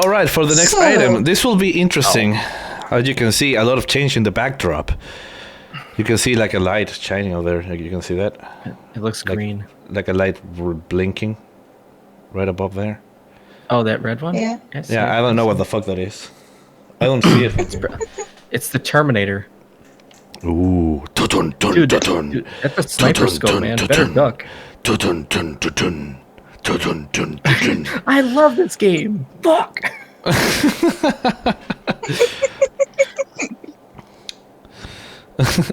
All right, for the next item, this will be interesting. As you can see, a lot of change in the backdrop. You can see like a light shining over there. You can see that. It looks green. Like a light blinking right above there. Oh, that red one? Yeah. Yeah, I don't know what the fuck that is. I don't see it. It's the Terminator. Ooh. Dude, that's a sniper scope, man. Better duck. I love this game. Fuck.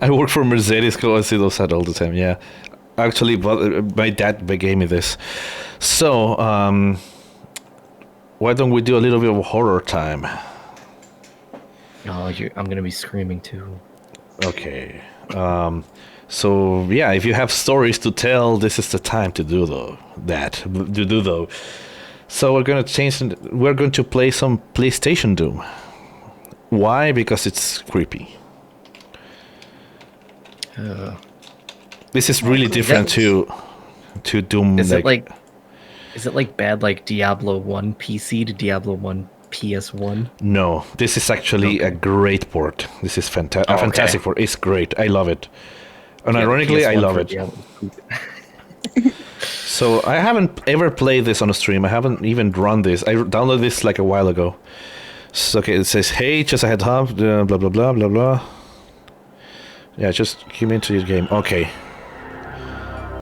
I work for Mercedes, I see those ads all the time, yeah. Actually, my dad gave me this. So, why don't we do a little bit of horror time? Oh, I'm gonna be screaming too. Okay. So, yeah, if you have stories to tell, this is the time to do though. So we're going to play some PlayStation Doom. Why? Because it's creepy. This is really different to Doom. Is it like bad like Diablo 1 PC to Diablo 1 PS1? No, this is actually a great port. This is fantastic port. It's great. I love it. And ironically, I love it. So I haven't ever played this on a stream. I haven't even run this. I downloaded this like a while ago. So, okay, it says, hey, just a heads up, blah, blah, blah, blah, blah. Yeah, just came into your game. Okay.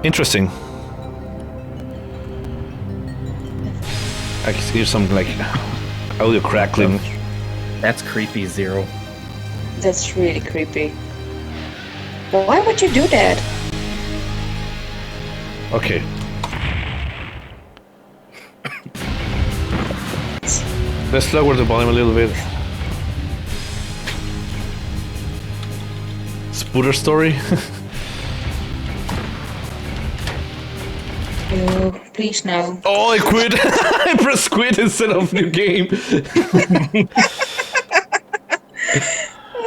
Interesting. I can hear some, like, audio crackling. That's creepy, Zero. That's really creepy. Why would you do that? Okay. Let's lower the volume a little bit. Spooter story? Oh, please no. Oh, I quit! I pressed quit instead of new game.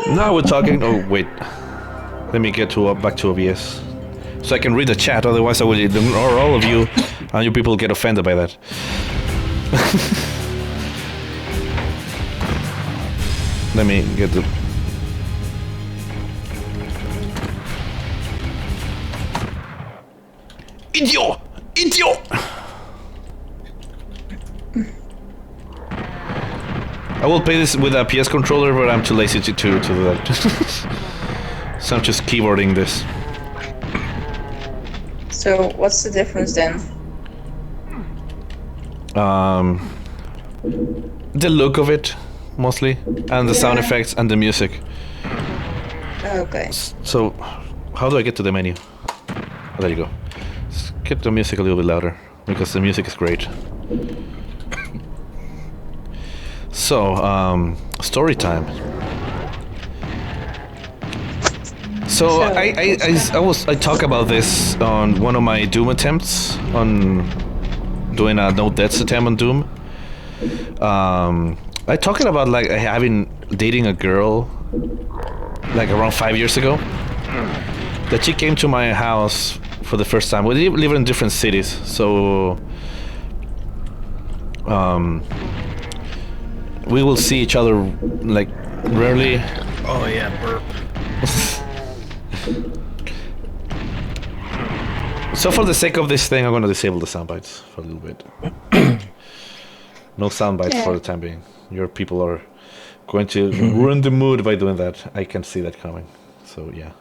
Now we're talking. Oh, wait. Let me get back to OBS. So I can read the chat, otherwise I will ignore all of you, and you people get offended by that. Let me get the... Idiot! Idiot! I will play this with a PS controller, but I'm too lazy to do that. So I'm just keyboarding this. So what's the difference then? The look of it, mostly, and the sound effects and the music. Okay. So, how do I get to the menu? Oh, there you go. Let's get the music a little bit louder, because the music is great. So, story time. So I talk about this on one of my Doom attempts, on doing a no deaths attempt on Doom. I talking about like dating a girl like around 5 years ago. That she came to my house for the first time. We live in different cities, so we will see each other like rarely. Oh yeah, burp. So for the sake of this thing, I'm going to disable the soundbites for a little bit. No soundbites for the time being. Your people are going to ruin the mood by doing that. I can see that coming. So yeah.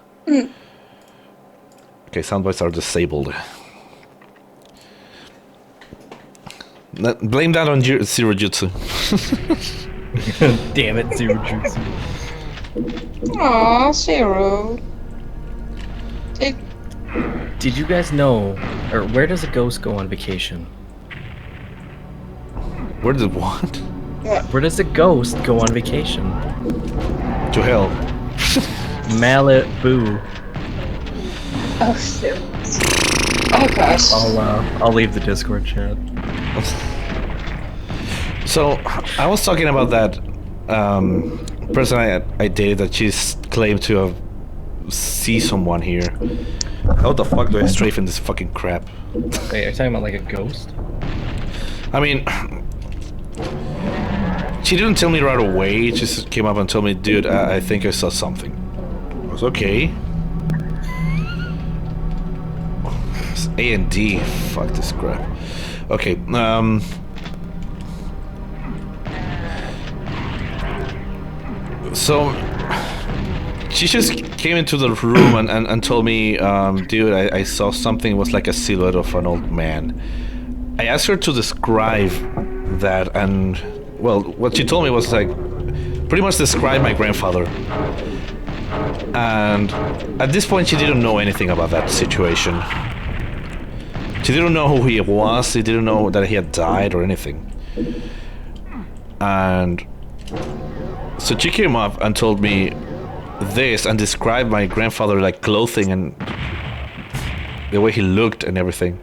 Okay, soundbites are disabled. Blame that on Zero Jutsu. Damn it, Zero Jutsu. Aww, Zero. Did you guys know, or where does a ghost go on vacation? Where did what? Where does a ghost go on vacation? To hell. Oh Malibu. shit. Oh gosh. I'll leave the Discord chat. So I was talking about that person I dated that she's claimed to have see someone here. How the fuck do I strafe in this fucking crap? Wait, are you talking about like a ghost? I mean, she didn't tell me right away. She just came up and told me, dude, I think I saw something. I was okay. It's A and D. Fuck this crap. Okay, so she just came into the room and told me, dude, I saw something. It was like a silhouette of an old man. I asked her to describe that, and well, what she told me was like pretty much describe my grandfather. And at this point, she didn't know anything about that situation. She didn't know who he was. She didn't know that he had died or anything. And so she came up and told me this and described my grandfather, like clothing and the way he looked and everything,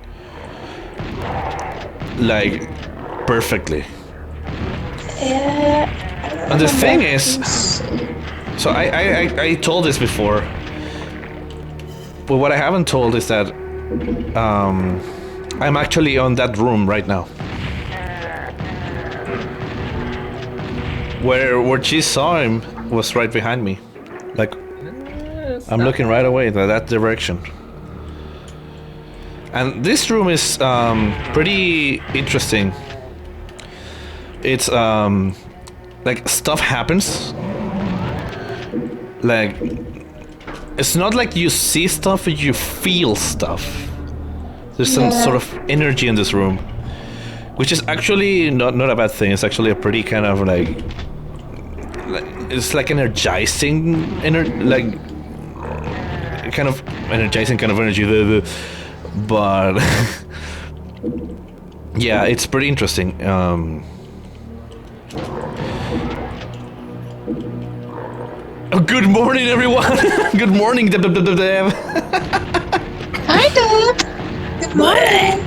like perfectly. Yeah. And the thing is, so I told this before, but what I haven't told is that I'm actually on that room right now. Where she saw him was right behind me. Like, I'm looking right away in that direction. And this room is pretty interesting. It's like stuff happens. Like, it's not like you see stuff, you feel stuff. There's some sort of energy in this room, which is actually not a bad thing. It's actually a pretty kind of like it's like energizing, like kind of energizing kind of energy. But yeah, it's pretty interesting. Oh, good morning, everyone. Good morning, Deb. Hi, Deb. Good morning.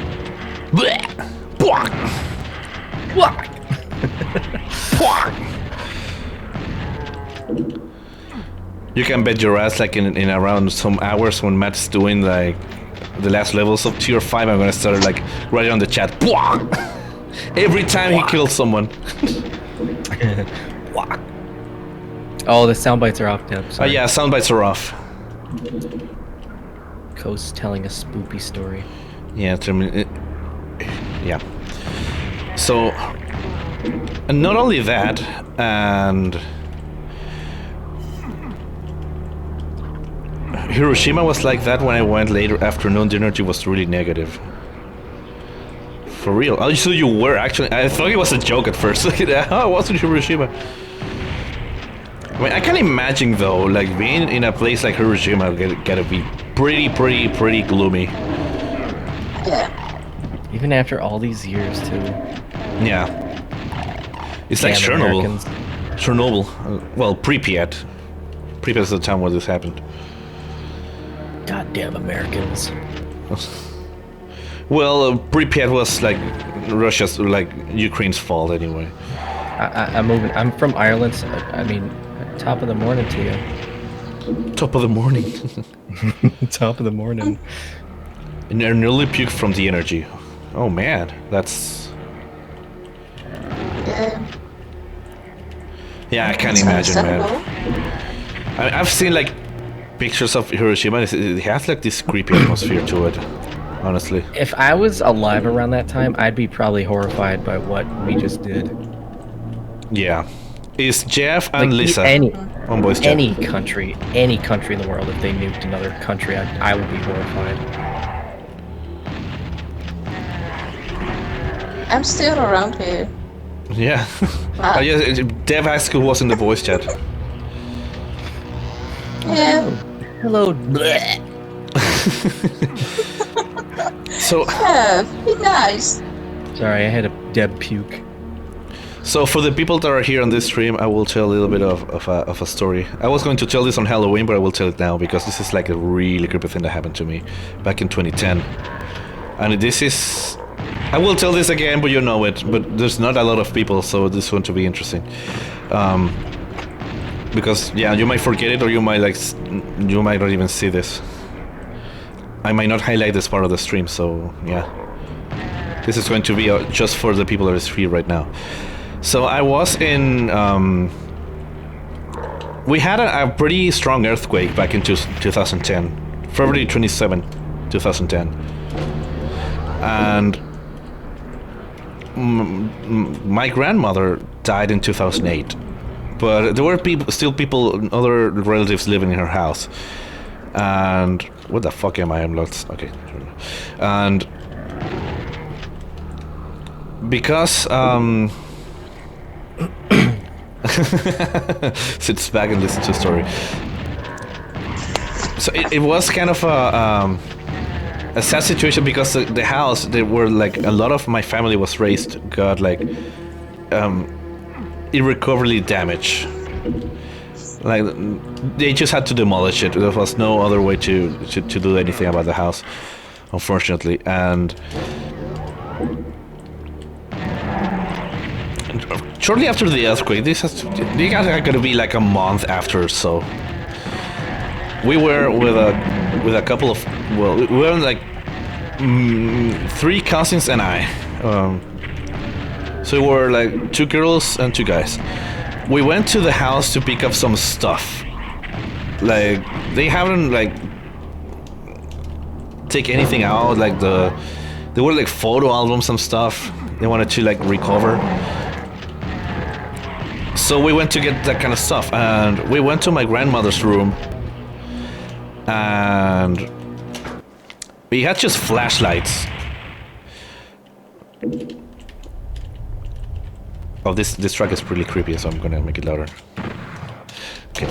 You can bet your ass, like in around some hours when Matt's doing like the last levels of tier 5, I'm gonna start like right on the chat. Every time he kills someone. Oh, the sound bites are off, Deb. Oh Sorry. yeah, sound bites are off. Coast telling a spoopy story. Yeah, yeah. So, and not only that, and Hiroshima was like that when I went later afternoon. The energy was really negative. For real. Oh, so you were actually... I thought it was a joke at first. Oh, I was in Hiroshima. I mean, I can imagine though, like being in a place like Hiroshima gotta be pretty gloomy. Yeah. Even after all these years, too. Yeah. It's like Damn Chernobyl. Americans. Chernobyl. Well, Pripyat. Pripyat is the town where this happened. Goddamn Americans. Well, Pripyat was like Russia's, like Ukraine's fault anyway. I'm moving. I'm from Ireland, so, I mean, top of the morning to you. Top of the morning. Top of the morning. And I nearly puked from the energy. Oh man, that's... Yeah. Yeah, I can't imagine, man. I've seen like pictures of Hiroshima. It has like this creepy atmosphere to it, honestly. If I was alive around that time, I'd be probably horrified by what we just did. Yeah. Is Jeff and Like, Lisa on voice chat? any country in the world, if they nuked another country, I would be horrified. I'm still around here. Yeah. Wow. Oh, yeah. Dev asked who was in the voice chat. Yeah. Hello. So, Yeah. Be nice. Sorry, I had a Deb puke. so for the people that are here on this stream, I will tell a little bit of a story. I was going to tell this on Halloween, but I will tell it now because this is like a really creepy thing that happened to me back in 2010. And this is... I will tell this again, but you know it. But there's not a lot of people, so this is going to be interesting. Because yeah, you might forget it, or you might you might not even see this. I might not highlight this part of the stream, so yeah. This is going to be just for the people that is free right now. So I was in. We had a pretty strong earthquake back in 2010, February 27, 2010, and my grandmother died in 2008. But there were still people, other relatives living in her house. And what the fuck am I? I'm lost. Okay, and because sits back and listens to a story. So it was kind of a sad situation because the house, there were like a lot of my family was raised, got like irrecoverably damage. Like they just had to demolish it. There was no other way to do anything about the house, unfortunately. And shortly after the earthquake, they guys are gonna be like a month after or so. We were with a couple of, well, we were like 3 cousins and I. So we were like 2 girls and 2 guys. We went to the house to pick up some stuff. Like they haven't like take anything out. Like there were like photo albums and stuff. They wanted to like recover. So we went to get that kind of stuff, and we went to my grandmother's room, and we had just flashlights. Oh, this track is pretty creepy, so I'm gonna make it louder. Okay.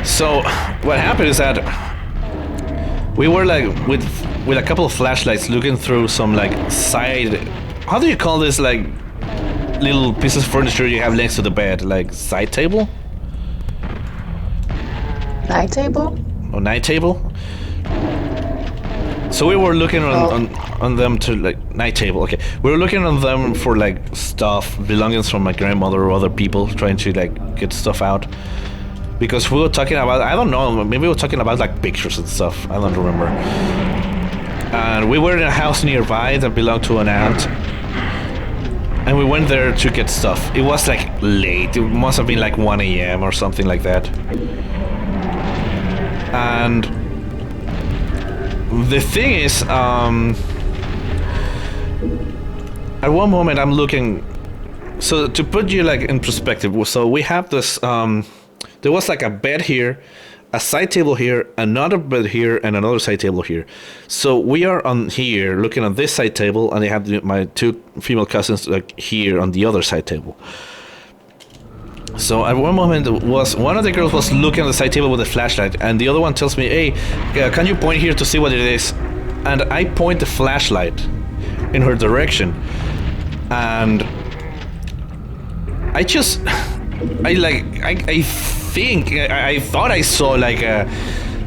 So what happened is that we were like with a couple of flashlights looking through some like side. How do you call this, like little pieces of furniture you have next to the bed, like side table? Night table? Or night table? So we were looking on them to like night table. Okay, we were looking on them for like stuff, belongings from my grandmother or other people, trying to like get stuff out. Because we were talking about, I don't know, maybe we were talking about like pictures and stuff. I don't remember. And we were in a house nearby that belonged to an aunt. And we went there to get stuff. It was like late. It must have been like 1 a.m. or something like that. And the thing is, at one moment I'm looking. So to put you like in perspective, so we have this. There was like a bed here, a side table here, another bed here, and another side table here. So we are on here looking at this side table, and I have my 2 female cousins like here on the other side table. So at one moment, one of the girls was looking at the side table with a flashlight, and the other one tells me, "Hey, can you point here to see what it is?" And I point the flashlight in her direction, and I thought I saw like a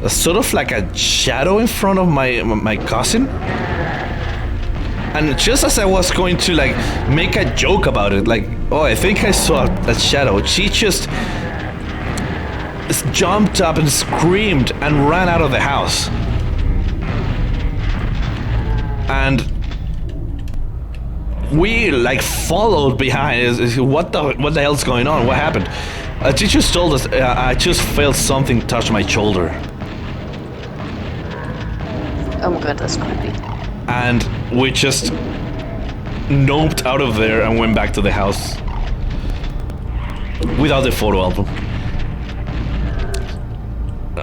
sort of like a shadow in front of my cousin. And just as I was going to like make a joke about it, like, oh, I think I saw a shadow, she just jumped up and screamed and ran out of the house. And we like followed behind. What the hell's going on? What happened? She just told us, I just felt something touch my shoulder. Oh my god, that's creepy. And we just noped out of there and went back to the house without the photo album.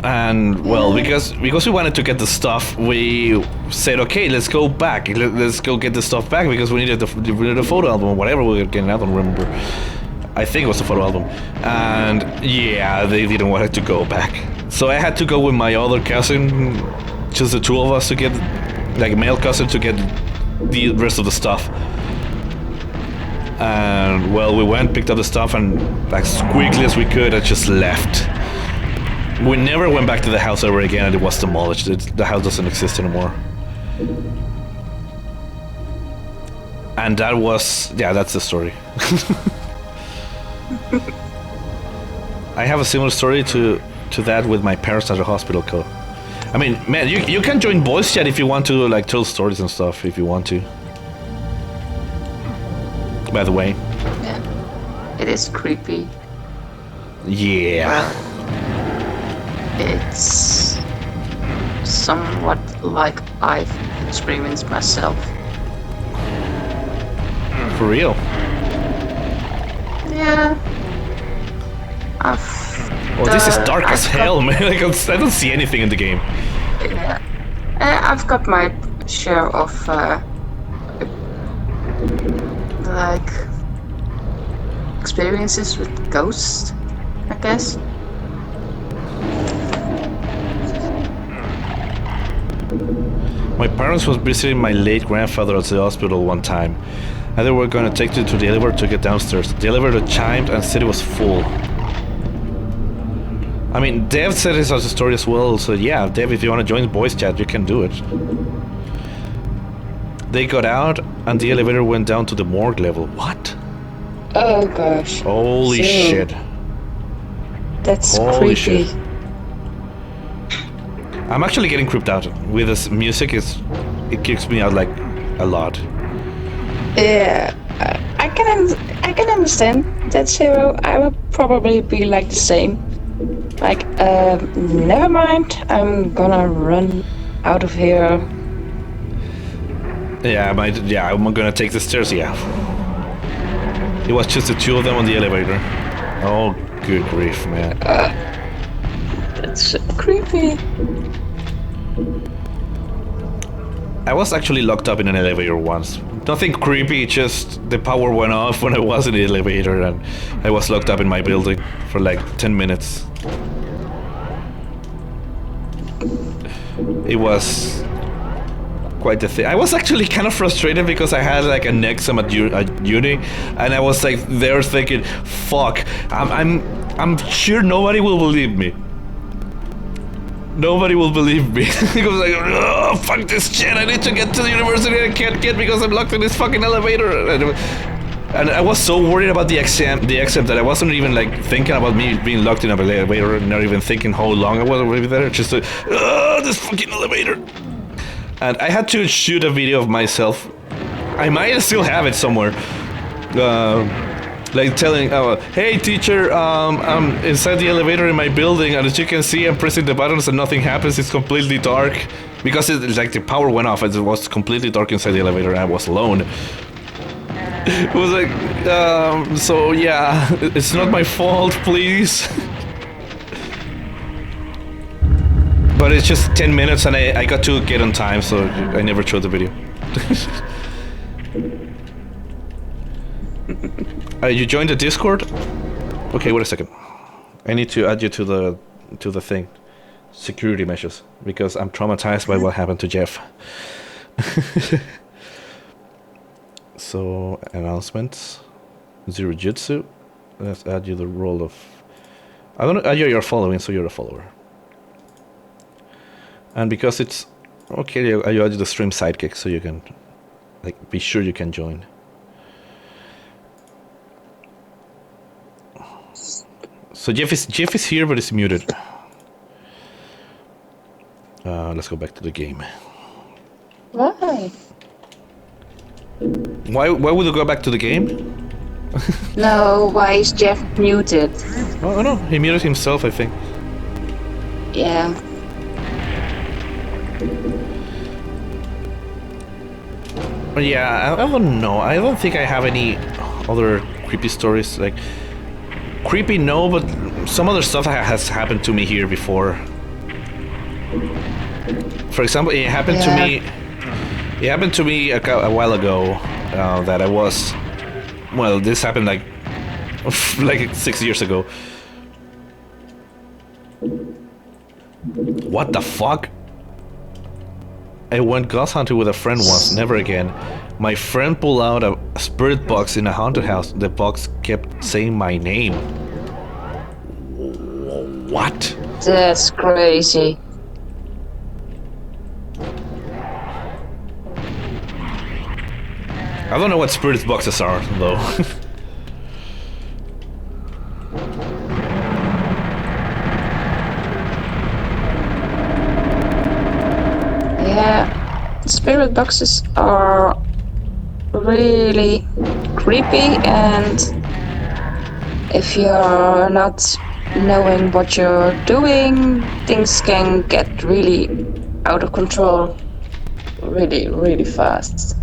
And well, because we wanted to get the stuff, we said, okay, let's go back. Let's go get the stuff back because we needed the photo album or whatever we were getting. I don't remember. I think it was the photo album. And yeah, they didn't want it to go back. So I had to go with my other cousin, just the 2 of us to get, like male cousin, to get the rest of the stuff. And well, we went, picked up the stuff, and like as quickly as we could, I just left. We never went back to the house ever again, and it was demolished. The house doesn't exist anymore. And that was, yeah, that's the story. I have a similar story to that with my parents at the hospital. I mean, man, you can join voice chat if you want to, like, tell stories and stuff, if you want to. By the way. Yeah. It is creepy. Yeah. It's somewhat like I've experienced myself. For real. Yeah. Oh, this is dark as hell, man. I don't see anything in the game. Yeah. I've got my share of like experiences with ghosts, I guess. My parents was visiting my late grandfather at the hospital one time, and they were gonna take me to the elevator to get downstairs. The elevator chimed and said it was full. I mean, Dev said this as a story as well, so yeah, Dev, if you want to join voice chat, you can do it. They got out, and the elevator went down to the morgue level. What? Oh gosh. Holy shit. That's Holy creepy. shit. I'm actually getting creeped out with this music. It kicks me out like a lot. Yeah, I can understand that, Zero. I would probably be like the same. Like, never mind. I'm gonna run out of here. Yeah, I'm gonna take the stairs. Yeah. It was just the two of them on the elevator. Oh, good grief, man. That's so creepy. I was actually locked up in an elevator once. Nothing creepy, just the power went off when I was in the elevator and I was locked up in my building for like 10 minutes. It was quite the thing. I was actually kind of frustrated because I had like an exam at uni, and I was like there thinking, fuck, I'm sure nobody will believe me. Nobody will believe me. He was like, oh, fuck this shit, I need to get to the university I can't get because I'm locked in this fucking elevator. And I was so worried about the exam that I wasn't even like thinking about me being locked in an elevator, not even thinking how long I was there, just like, this fucking elevator. And I had to shoot a video of myself. I might still have it somewhere. Like telling, hey teacher, I'm inside the elevator in my building, and as you can see, I'm pressing the buttons and nothing happens. It's completely dark because it's like the power went off. It was completely dark inside the elevator, and I was alone. It was like, so yeah, it's not my fault, please. But it's just 10 minutes, and I got to get on time, so I never showed the video. You joined the Discord? Okay, wait a second. I need to add you to the thing. Security measures, because I'm traumatized by what happened to Jeff. So, announcements. Zero Jutsu. Let's add you the role of... I'm gonna add you your following, so you're a follower. And because it's... Okay, I add you the stream sidekick, so you can... like, be sure you can join. So Jeff is here, but it's muted. Let's go back to the game. Why? Why would you go back to the game? No, why is Jeff muted? Oh no, he muted himself, I think. Yeah. But yeah, I don't know. I don't think I have any other creepy stories. Like, creepy, no, but some other stuff has happened to me here before. For example, it happened to me. It happened to me a while ago that I was. Well, this happened like 6 years ago. What the fuck? I went ghost hunting with a friend once, never again. My friend pulled out a spirit box in a haunted house. The box kept saying my name. What? That's crazy. I don't know what spirit boxes are, though. spirit boxes are really creepy, and if you're not knowing what you're doing, things can get really out of control really fast.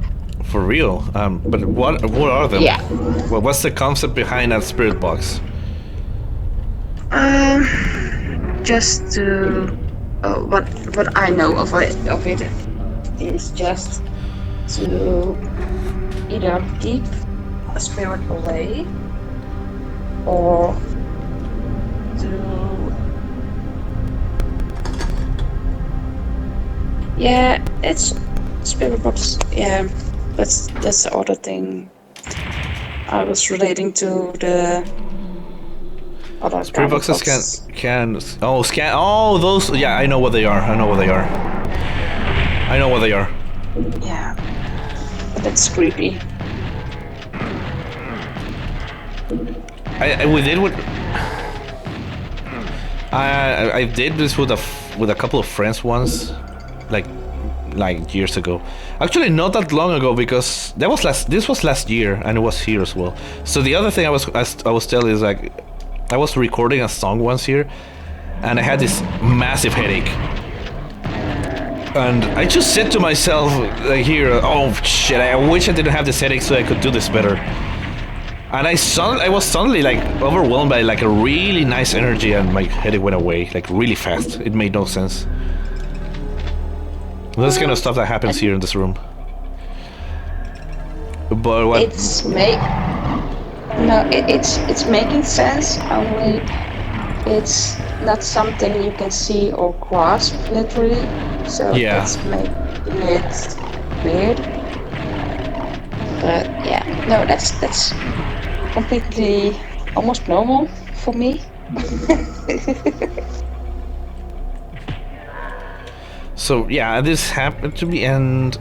For real. But what are them? Yeah. Well, what's the concept behind that spirit box? Just to what I know of it is just to either keep a spirit away or to it's spirit box. Yeah, that's the other thing I was relating to the other Spirit kind of boxes box. can scan. Oh, those. Yeah, I know what they are. I know what they are. Yeah, but that's creepy. We did with. I did this with a couple of friends once, like years ago. Actually, not that long ago, because this was last year, and it was here as well. So the other thing I was telling is, like, I was recording a song once here, and I had this massive headache. And I just said to myself, here, oh shit, I wish I didn't have this headache so I could do this better. And I was suddenly like overwhelmed by like a really nice energy, and my headache went away like really fast. It made no sense. That's kind of stuff that happens here in this room. But what? It's making sense, only it's not something you can see or grasp literally, so Yeah. that's making it weird. But yeah, no, that's completely almost normal for me. So yeah, this happened to me, and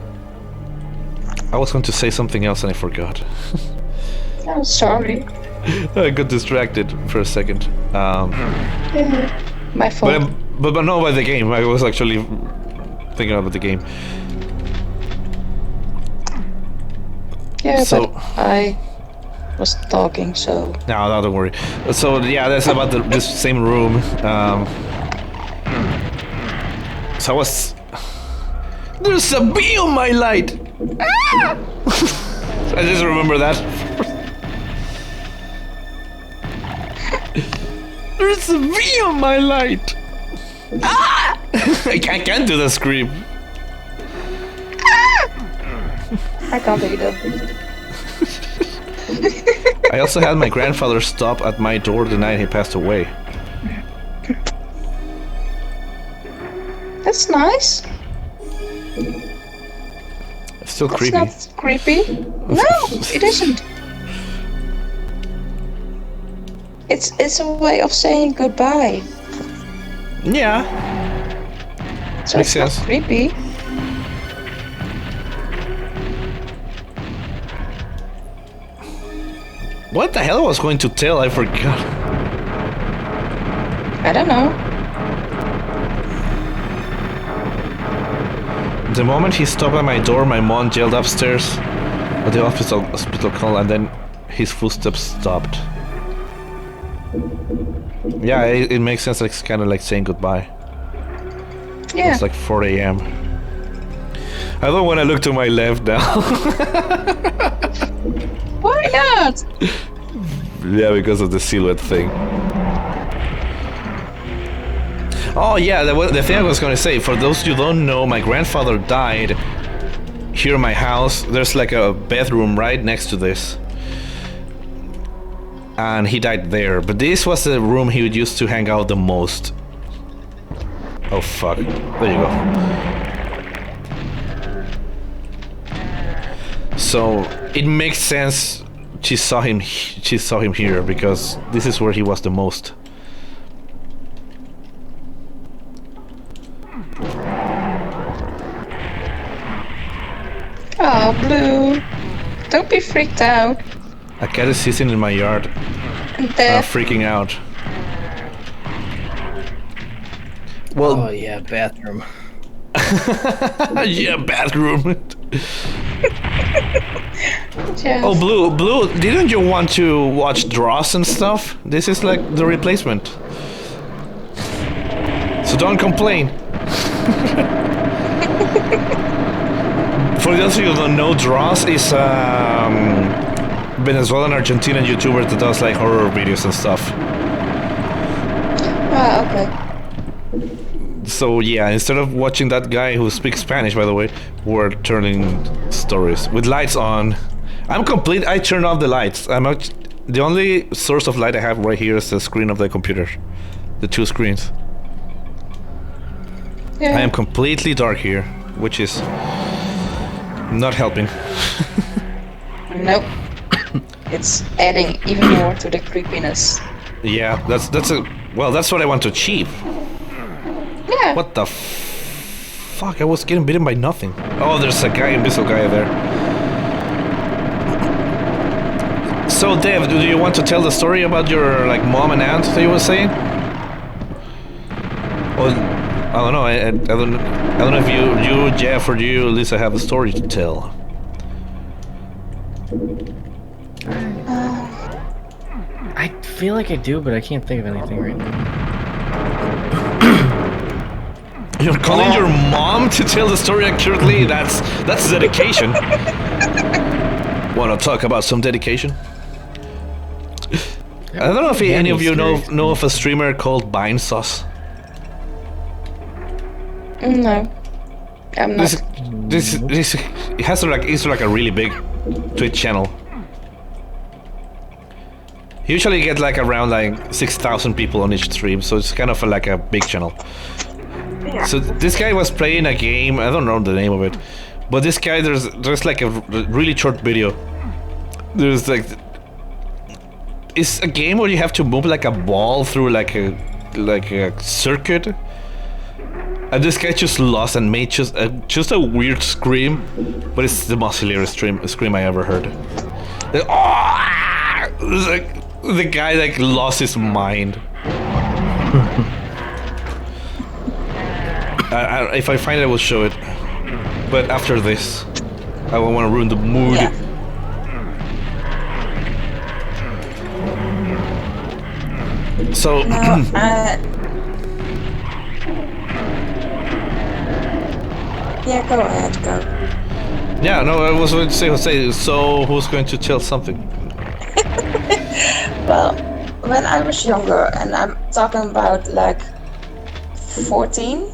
I was going to say something else and I forgot. I'm sorry. I got distracted for a second. My fault. But no, by the game. I was actually thinking about the game. Yeah, So- but I was talking, so No, don't worry. So yeah, that's about this same room. So I was. There's a bee on my light. Ah! I just remember that. There's a bee on my light. Ah! I can't do the scream. I can't either. I also had my grandfather stop at my door the night he passed away. That's nice. It's still That's creepy. not creepy. No, it isn't. It's a way of saying goodbye. Yeah. So Makes it's not sense. creepy. What the hell I was going to tell? I forgot. I don't know. The moment he stopped at my door, my mom yelled upstairs at the hospital call, and then his footsteps stopped. Yeah, it makes sense. It's kind of like saying goodbye. Yeah. It's like 4 a.m. I don't want to look to my left now. Why not? Yeah, because of the silhouette thing. Oh yeah, the thing I was going to say, for those who don't know, my grandfather died here in my house. There's like a bedroom right next to this. And he died there. But this was the room he would use to hang out the most. Oh fuck. There you go. So it makes sense she saw him here, because this is where he was the most. Oh, Blue. Don't be freaked out. A cat is sitting in my yard, There. freaking out. Well, Oh yeah, bathroom. Yeah, bathroom. Yeah. Oh, Blue, didn't you want to watch Dross and stuff? This is like the replacement. So don't complain. For those of you who don't know, Dross is Venezuelan Argentinian YouTuber that does like horror videos and stuff. Ah, okay. So yeah, instead of watching that guy who speaks Spanish, by the way, we're turning stories with lights on. I'm complete. I turned off the lights. The only source of light I have right here is the screen of the computer, the two screens. Yeah. I am completely dark here, which is not helping. Nope. It's adding even more to the creepiness. Yeah, that's what I want to achieve. Yeah. What the fuck? I was getting bitten by nothing. Oh, there's a guy, invisible guy there. So, Dev, do you want to tell the story about your like mom and aunt that you were saying? Or I don't know. I don't know if you Jeff or you Lisa have a story to tell. I feel like I do, but I can't think of anything right now. You're calling your mom to tell the story accurately? That's dedication. Want to talk about some dedication? I don't know if any of you know of a streamer called Bean Sauce. No. I'm not. This it has it's like a really big Twitch channel. He usually get like around like 6,000 people on each stream, so it's kind of like a big channel. So this guy was playing a game. I don't know the name of it, but this guy there's like a really short video. There's like it's a game where you have to move like a ball through like a circuit. And this guy just lost and made just a weird scream, but it's the most hilarious scream I ever heard. Like, oh! It was like the guy like lost his mind. If I find it, I will show it. But after this, I don't want to ruin the mood. Yeah. So. No, yeah, go ahead, go. Yeah, no, I was going to say, Jose, so who's going to tell something? Well, when I was younger, and I'm talking about like 14,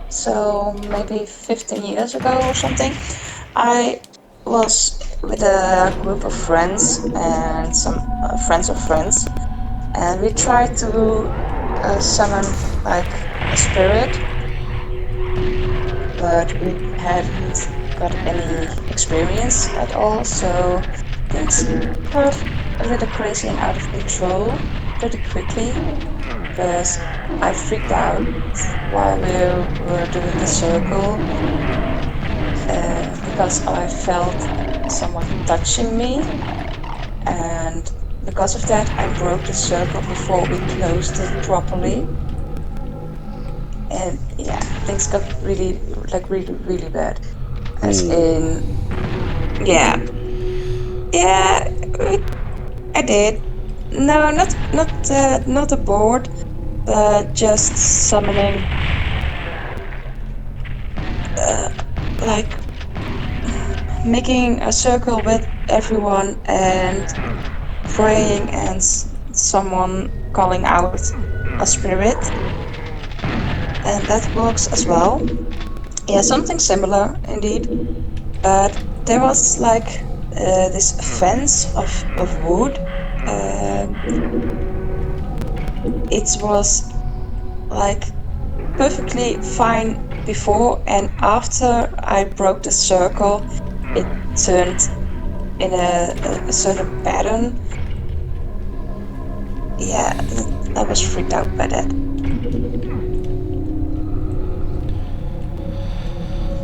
so maybe 15 years ago or something, I was with a group of friends and some friends of friends, and we tried to summon like a spirit, but we hadn't got any experience at all, so things got a little crazy and out of control pretty quickly, because I freaked out while we were doing the circle, because I felt someone touching me, and because of that I broke the circle before we closed it properly. And yeah, things got really bad. As in, yeah, I did. No, not a board, but just summoning, like making a circle with everyone and praying and someone calling out a spirit. And that works as well. Yeah, something similar indeed. But there was like this fence of wood. It was like perfectly fine before, and after I broke the circle, it turned in a certain pattern. Yeah, I was freaked out by that.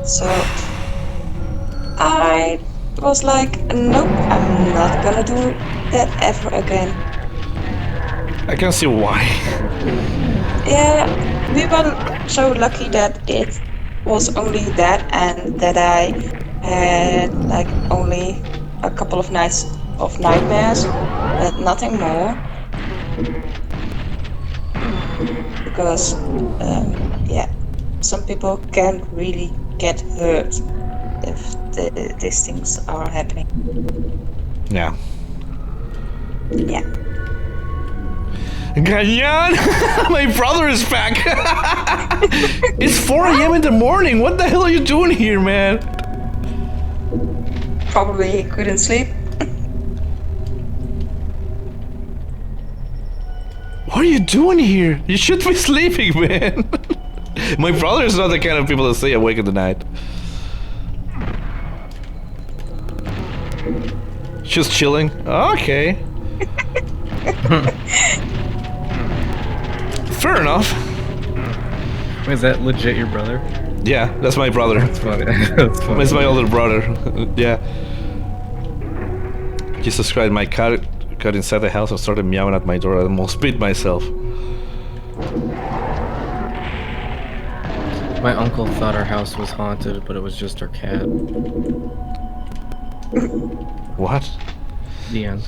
So I was like, nope, I'm not gonna do that ever again. I can see why. Yeah, we were so lucky that it was only that, and that I had like only a couple of nights of nightmares, but nothing more. Because, yeah, some people can really get hurt if these things are happening. Yeah. Yeah. Ganyan! My brother is back! It's 4 a.m. in the morning! What the hell are you doing here, man? Probably he couldn't sleep. What are you doing here? You should be sleeping, man! My brother is not the kind of people that stay awake in the night. Just chilling? Okay. Fair enough. Was that legit your brother? Yeah, that's my brother. That's funny. That's funny. It's my older brother. Yeah. Just described my cat got inside the house and started meowing at my door. I almost beat myself. My uncle thought our house was haunted, but it was just our cat. What? The end.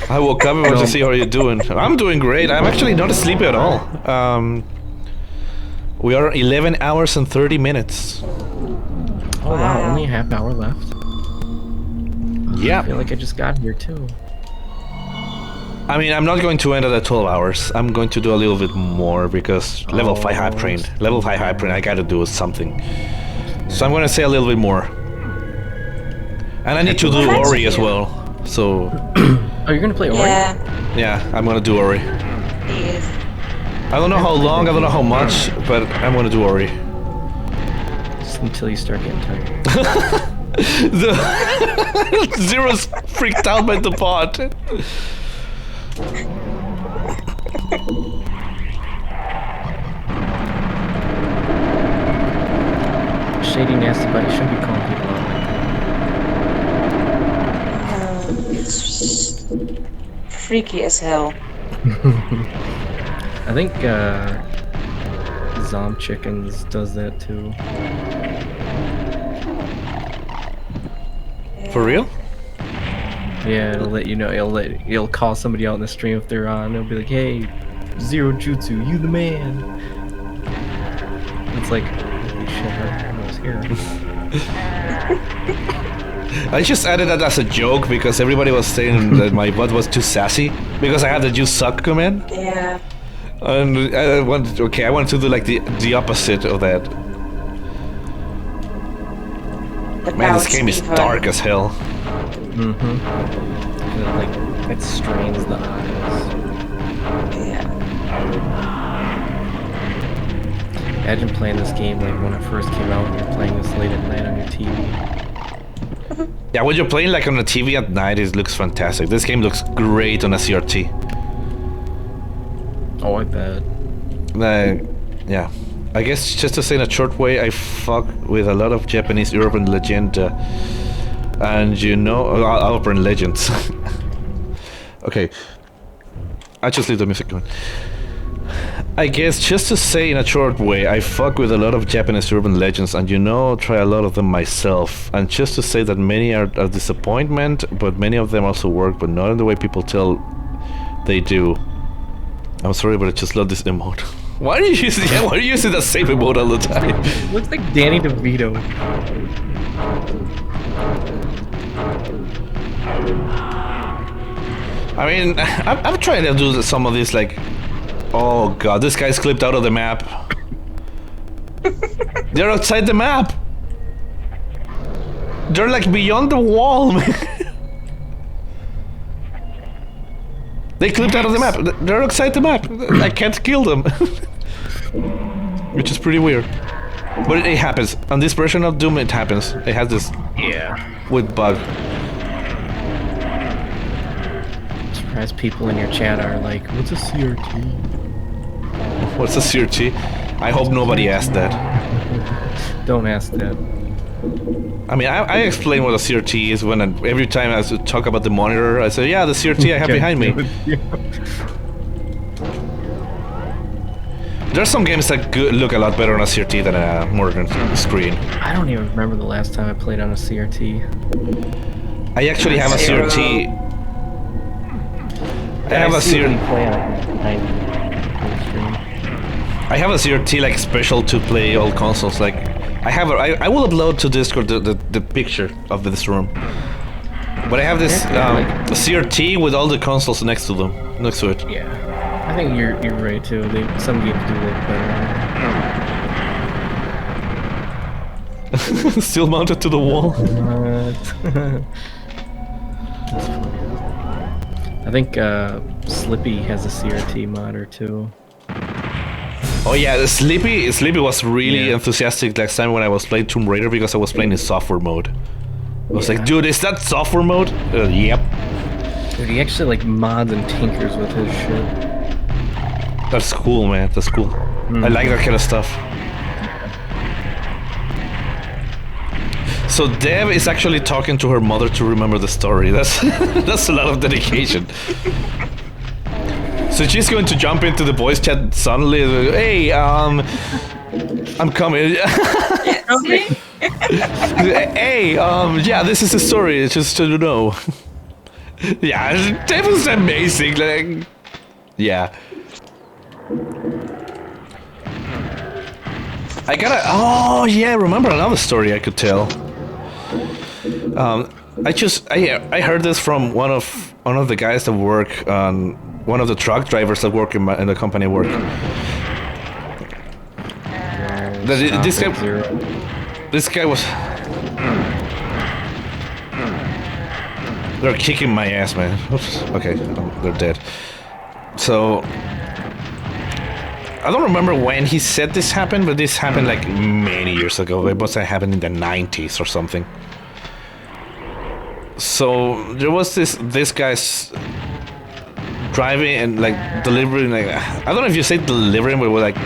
I woke up and wanted to see how you're doing. I'm doing great. I'm actually not asleep at all. We are 11 hours and 30 minutes. Oh wow, only a half hour left. I Yeah. feel like I just got here too. I mean, I'm not going to end at 12 hours. I'm going to do a little bit more because level 5 hype train. Level 5 hype train, I gotta do something. So I'm gonna say a little bit more. And I need to do Ori as well. So... Oh, you're gonna play Ori? Yeah, yeah, I'm gonna do Ori. he is. I don't know how long, I don't know how much, but I'm gonna do Ori. Just until you start getting tired. The Zero's freaked out by the bot. Shady nasty buddy shouldn't be calling people out like It's freaky as hell. I think Zom Chickens does that too. For real? Yeah, it'll let you know. It'll call somebody out in the stream if they're on. It'll be like, "Hey, Zero Jutsu, you the man." It's like, holy shit, I was here. I just added that as a joke because everybody was saying that my bot was too sassy because I had the "you suck" command. Yeah. And I wanted to do like the opposite of that. But Man, now this it's game is even- dark as hell. Mm-hmm. Like, it strains the eyes. Yeah. Imagine playing this game like when it first came out and you're playing this late at night on your TV. Yeah, when you're playing like on a TV at night, it looks fantastic. This game looks great on a CRT. Oh, I bet. Yeah. I guess just to say in a short way, I fuck with a lot of Japanese urban legend, and you know, urban legends. Okay, I just leave the music going. I guess just to say in a short way, I fuck with a lot of Japanese urban legends, and you know, try a lot of them myself. And just to say that many are a disappointment, but many of them also work, but not in the way people tell they do. I'm sorry, but I just love this emote. Why are you using? Yeah, why are you using the same emote all the time? Looks like Danny DeVito. I mean, I'm trying to do some of these like, oh god, this guy's clipped out of the map. They're outside the map. They're like beyond the wall, man. They clipped out of the map. They're outside the map. I can't kill them. Which is pretty weird. But it happens. On this version of Doom, it happens. It has this weird bug. Surprised people in your chat are like, what's a CRT? What's a CRT? I hope nobody asked that. Don't ask that. I mean, I explain what a CRT is when every time I talk about the monitor, I say, yeah, the CRT I have behind me. There's some games that look a lot better on a CRT than a modern screen. I don't even remember the last time I played on a CRT. I actually have a CRT. I have a CRT. Play on stream. I have a CRT like special to play all consoles. Like I will upload to Discord the picture of this room. But I have this CRT with all the consoles next to it. Yeah, I think you're right too. Some games do look better. Still mounted to the wall. That's funny. I think Slippy has a CRT modder too. Oh yeah, Sleepy was really enthusiastic last time when I was playing Tomb Raider because I was playing in software mode. I was like, dude, is that software mode? Yep. Dude, he actually like mods and tinkers with his shit. That's cool, man. That's cool. I like that kind of stuff. So Dev is actually talking to her mother to remember the story. That's that's a lot of dedication. So she's going to jump into the voice chat suddenly. Hey, I'm coming. Okay. Hey, yeah, this is the story. Just so you know. Yeah, that was amazing. Like, yeah. I gotta. Oh yeah, remember another story I could tell. I heard this from one of the guys that work on one of the truck drivers that work in the company I work. This guy was. They're kicking my ass, man. Oops. Okay, they're dead. So I don't remember when he said this happened, but this happened like many years ago. It must have happened in the 90s or something. So there was this guy's driving and like delivering, like I don't know if you say delivering, but we're like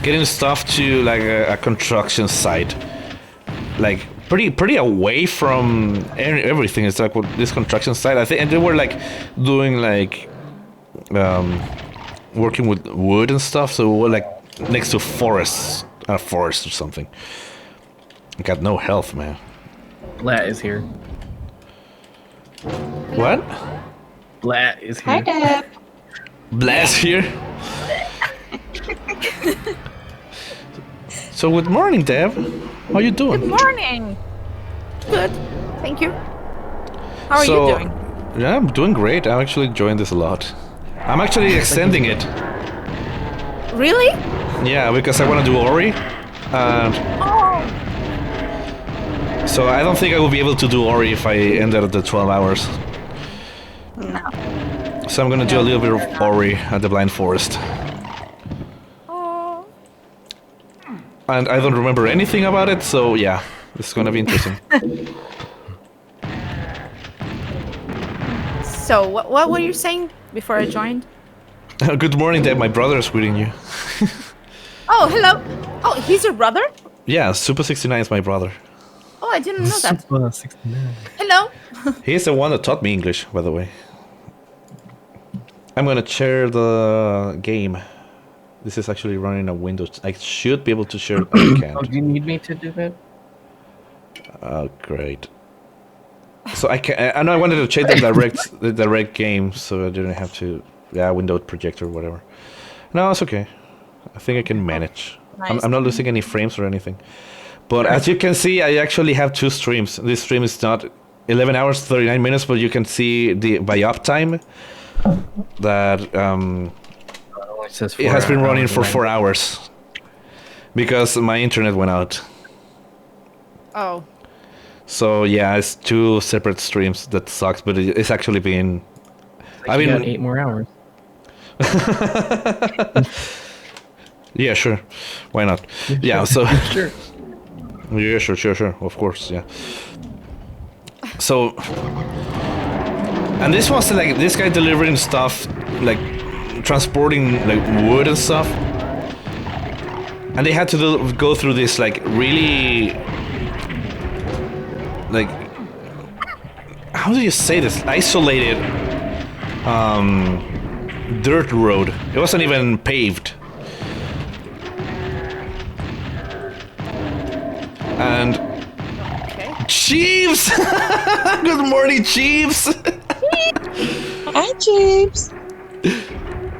getting stuff to like a construction site, like pretty away from everything. It's like this construction site, I think, and they were like doing like working with wood and stuff. So we were like next to a forest or something. I got no health, man. Blat is here. What? Blat is here. Hi, Deb. Blat's here. So good morning, Deb. How you doing? Good morning. Good. Thank you. How are you doing? Yeah, I'm doing great. I'm actually enjoying this a lot. I'm actually extending it. Really? Yeah, because I want to do Ori. Oh. So I don't think I will be able to do Ori if I end at the 12 hours. No. So I'm gonna do a little bit of Ori at the Blind Forest. Oh. And I don't remember anything about it, so yeah, it's gonna be interesting. So, what were you saying before I joined? Good morning, Deb. My brother is greeting you. Oh, hello. Oh, he's your brother? Yeah, Super 69 is my brother. Oh, I didn't know that. Super 69. Hello. He's the one that taught me English, by the way. I'm gonna share the game. This is actually running a Windows. I should be able to share. I can't. Oh, do you need me to do that? Oh, great. So I can. I know I wanted to check the direct game, so I didn't have to. Yeah, window projector, whatever. No, it's okay. I think I can manage. Nice. I'm not losing any frames or anything. But as you can see, I actually have two streams. This stream is not 11 hours 39 minutes, but you can see the by uptime that it has been running for 4 hours because my internet went out. Oh. So yeah, it's two separate streams. That sucks, but it's actually been. I mean, got 8 more hours. Yeah, sure. Why not? Yeah, so. Sure. Yeah, sure. Of course, yeah. So, and this was like this guy delivering stuff, like transporting like wood and stuff, and they had to go through this like really, like, how do you say this? Isolated, dirt road. It wasn't even paved. And Okay. Chiefs! Good morning, Chiefs! Hi, Chips.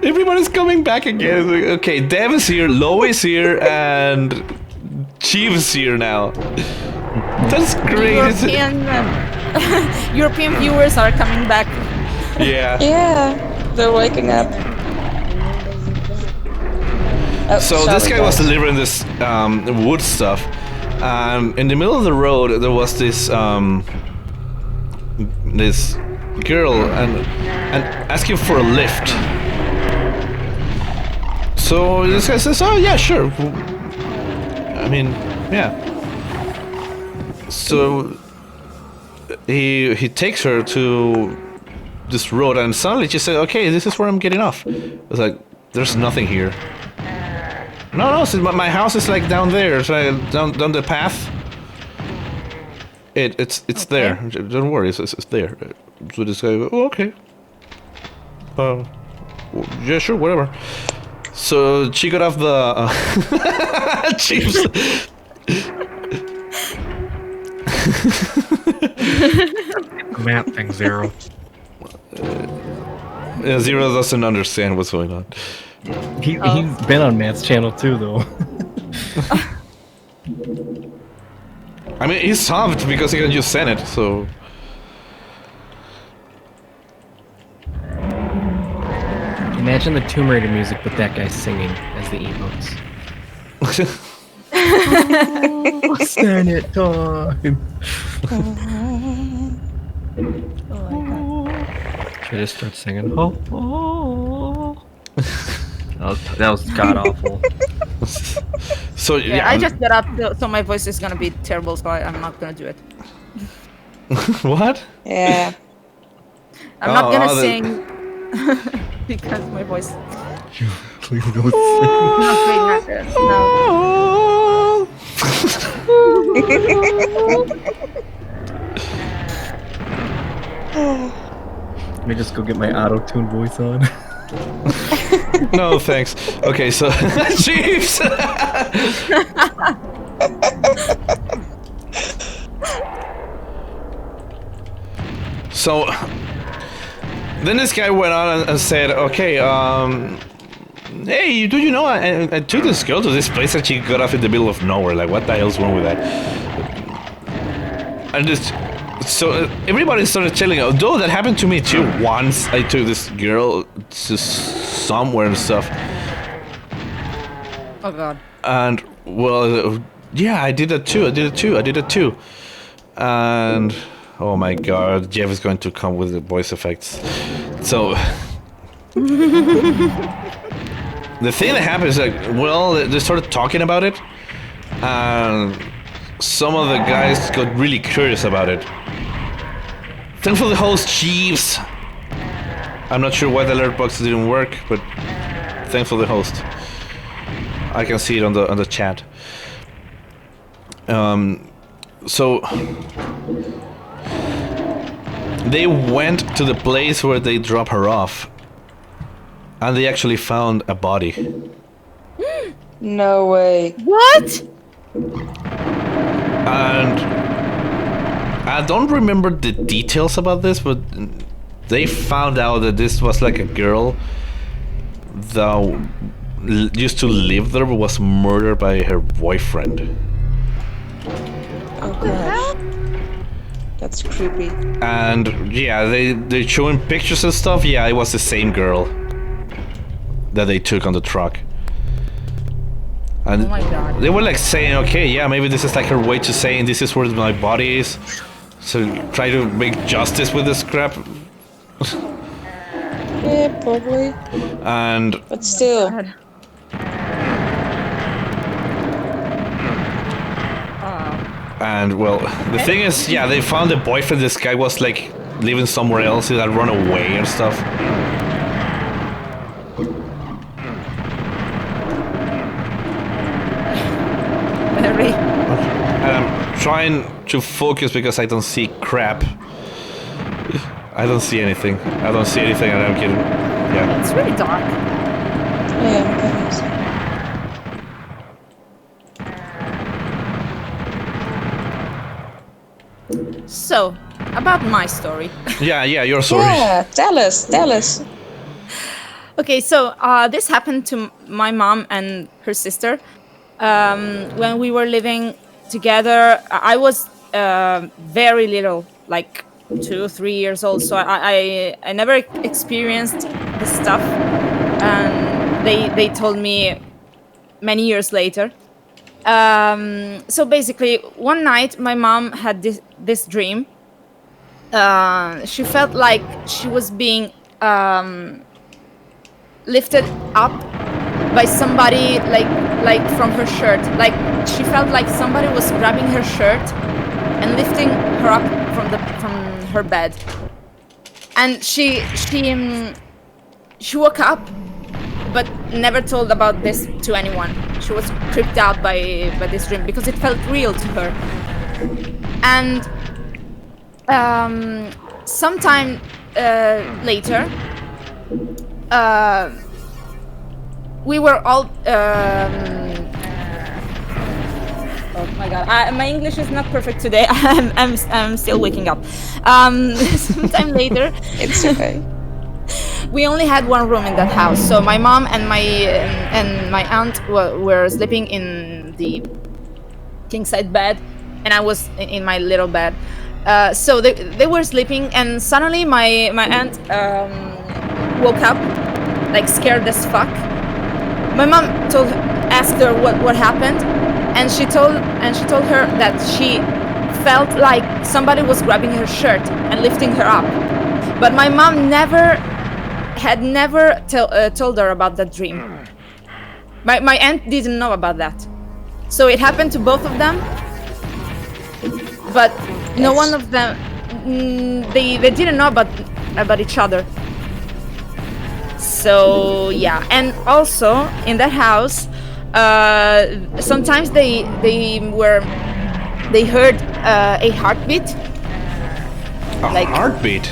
Everybody's coming back again. Okay, Dev is here, Lo is here, and Chief is here now. That's great. European viewers are coming back. Yeah. Yeah, they're waking up. Oh, So sorry, this guy was guys. delivering this wood stuff. In the middle of the road, there was this this girl and asking for a lift. So this guy says, "Oh yeah, sure. I mean, yeah." So he takes her to this road, and suddenly she said, "Okay, this is where I'm getting off." It's like there's nothing here. No, so my house is like down there. It's like down the path. It's there. Don't worry, it's there. So this guy, oh, okay. Yeah, sure, whatever. So she got off the Chiefs. Map thing, Zero. Yeah, Zero doesn't understand what's going on. He's been on Matt's channel too, though. I mean, he's solved because he can just send it, so... Imagine the Tomb Raider music, but that guy singing as the emotes. Senate time! Should I just start singing? Oh. That was god awful. So, Yeah, I just got up, so my voice is gonna be terrible, so I'm not gonna do it. What? Yeah. I'm not gonna the- sing because my voice. Please don't I'm not saying that. No. Let me just go get my auto-tune voice on. No, thanks. Okay, so... Chiefs! So... Then this guy went on and said, okay, hey, do you know, I took this girl to this place and she got off in the middle of nowhere. Like, what the hell's wrong with that? And just... So everybody started telling, although that happened to me too. Once I took this girl to somewhere and stuff. Oh god. And, well, yeah, I did that too, I did it too. And, oh my god, Jeff is going to come with the voice effects. So, the thing that happened is like, well, they started talking about it. And some of the guys got really curious about it. Thanks for the host, Chiefs. I'm not sure why the alert box didn't work, but thanks for the host. I can see it on the chat. So they went to the place where they drop her off, and they actually found a body. No way. What? And I don't remember the details about this, but they found out that this was like a girl that used to live there but was murdered by her boyfriend. Oh gosh. That's creepy. And yeah, they're showing pictures and stuff. Yeah, it was the same girl that they took on the truck. And Oh my god. they were like saying, okay, yeah, maybe this is like her way to saying this is where my body is. So try to make justice with this crap. Yeah, probably. And But still. God. And well, the thing is, yeah, they found the boyfriend. This guy was like living somewhere else. He had run away and stuff. Very. And I'm trying to focus because I don't see crap. I don't see anything. I don't see anything, and I'm getting, yeah. It's really dark. Yeah, that is. So, about my story. Yeah, your story. Yeah, tell us. Okay, so this happened to my mom and her sister when we were living together. I was very little, like 2 or 3 years old, so I never experienced this stuff, and they told me many years later. So basically, one night my mom had this dream. She felt like she was being lifted up by somebody, like from her shirt. Like she felt like somebody was grabbing her shirt and lifting her up from her bed. And she woke up, but never told about this to anyone. She was creeped out by this dream because it felt real to her. And sometime later, we were all oh my god, my English is not perfect today. I'm still waking up. Sometime later, It's okay. we only had one room in that house, so my mom and my aunt were sleeping in the king side bed, and I was in my little bed. So they were sleeping, and suddenly my aunt woke up, like scared as fuck. My mom asked her what happened, and she told her that she felt like somebody was grabbing her shirt and lifting her up. But my mom had never told her about that dream. My aunt didn't know about that, so it happened to both of them. But no one of them, they didn't know about each other. So yeah, and also in that house, sometimes they heard a heartbeat. Heartbeat.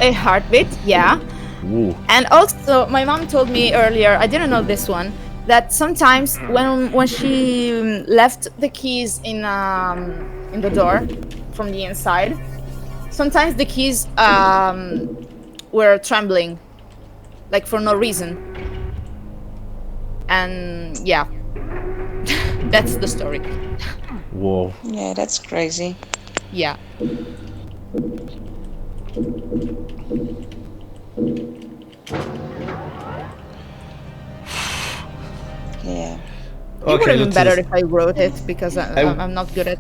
A heartbeat, yeah. Ooh. And also, my mom told me earlier, I didn't know this one, that sometimes when she left the keys in the door from the inside, sometimes the keys were trembling, like for no reason. And yeah, that's the story. Whoa. Yeah, that's crazy. Yeah. Yeah. It would have been better if I wrote it, because I'm not good at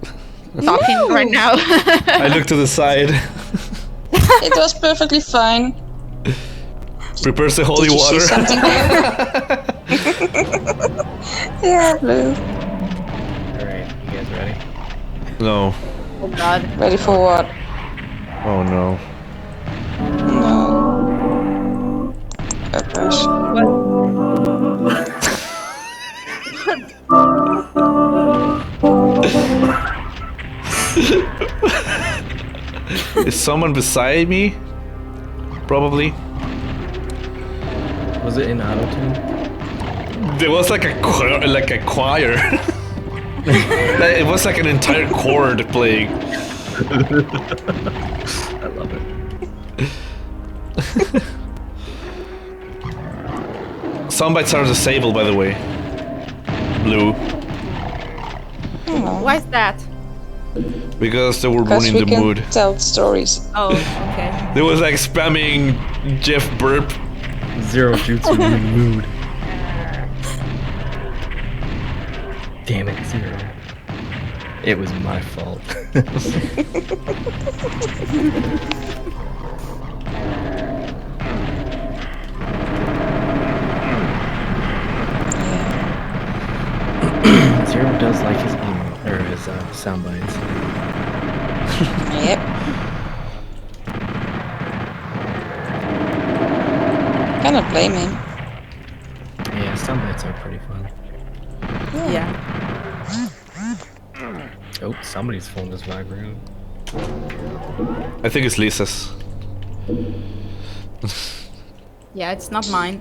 talking right now. I look to the side. It was perfectly fine. Prepares the holy Did you water. see something there? Yeah, Blue. Alright, you guys ready? No. Oh god. Ready for what? Oh no. No. Oh gosh. Is someone beside me? Probably. Was it in auto-tune? There was like a choir. Like, it was like an entire chord playing. I love it. Soundbites are disabled, by the way. Blue. Why is that? Because they were Because ruining we the can mood. tell stories. Oh, okay. They was like spamming Jeff Burp. Zero jutsu in the mood. Damn it, Zero. It was my fault. Zero does like his sound bites. Yep. Cannot blame him. Yeah, sound bites are pretty fun. Yeah. Oh, somebody's phone is vibrating. I think it's Lisa's. Yeah, it's not mine.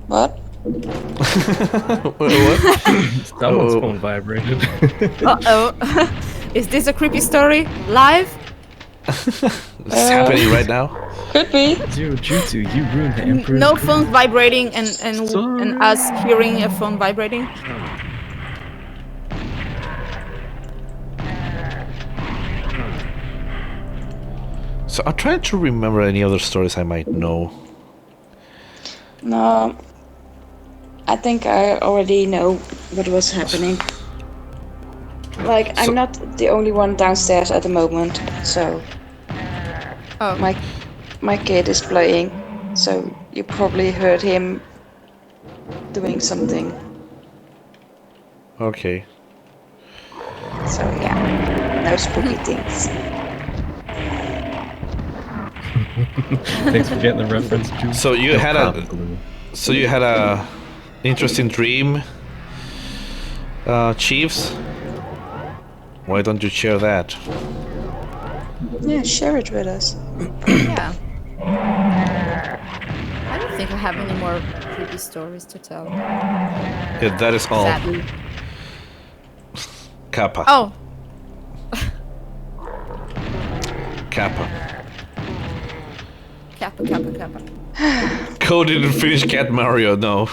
What? What? Someone's Oh. phone vibrated. Uh-oh. Is this a creepy story? Live? It's happening right now. Could be. Zero Jutsu, you ruined the Emperor's No dream. phones vibrating and Sorry. us hearing a phone vibrating. So I'm trying to remember any other stories I might know. No. I think I already know what was happening. Like, I'm not the only one downstairs at the moment, so Oh, my kid is playing, so you probably heard him doing something. Okay. So yeah, no spooky things. Thanks for getting the reference, Jules. So you No, had probably. you had a interesting dream, Chiefs. Why don't you share that? Yeah, share it with us. yeah. I don't think I have any more creepy stories to tell. Yeah, that is all. Sadly. Kappa. Oh, Kappa. Kappa. Co didn't finish Cat Mario. No.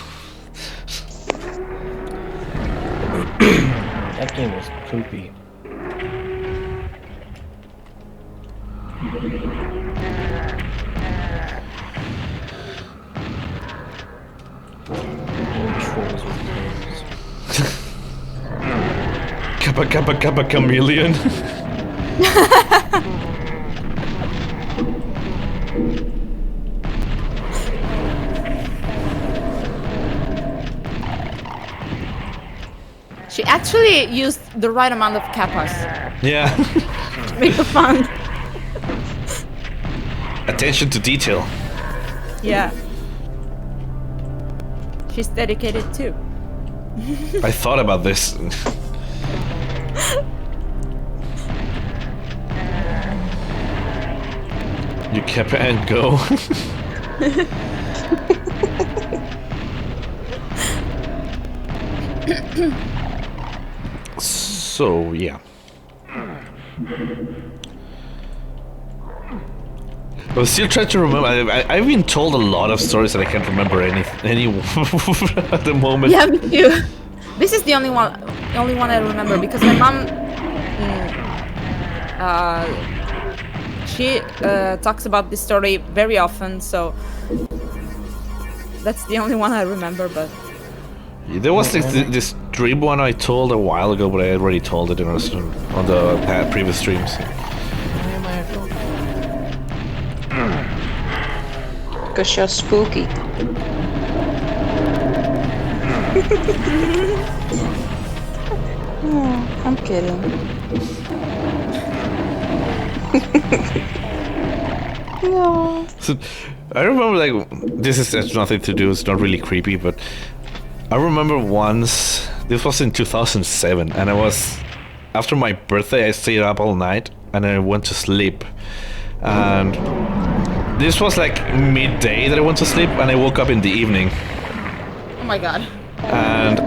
That game was poopy. Trolls with games. Kappa chameleon. she actually used the right amount of kappas Yeah. to make the fun. Attention to detail. Yeah. She's dedicated too. I thought about this. You Kappa and go. So yeah. I was still trying to remember. I've been told a lot of stories that I can't remember any at the moment. Yeah, me too. This is the only one I remember because my mom, she talks about this story very often, so that's the only one I remember. But There was this dream one I told a while ago, but I already told it on the previous streams. Because you're spooky. Oh, I'm kidding. No. So, I remember, like, this has nothing to do, it's not really creepy, but I remember once, this was in 2007, and after my birthday, I stayed up all night, and I went to sleep. And this was like midday that I went to sleep, and I woke up in the evening. oh my god. And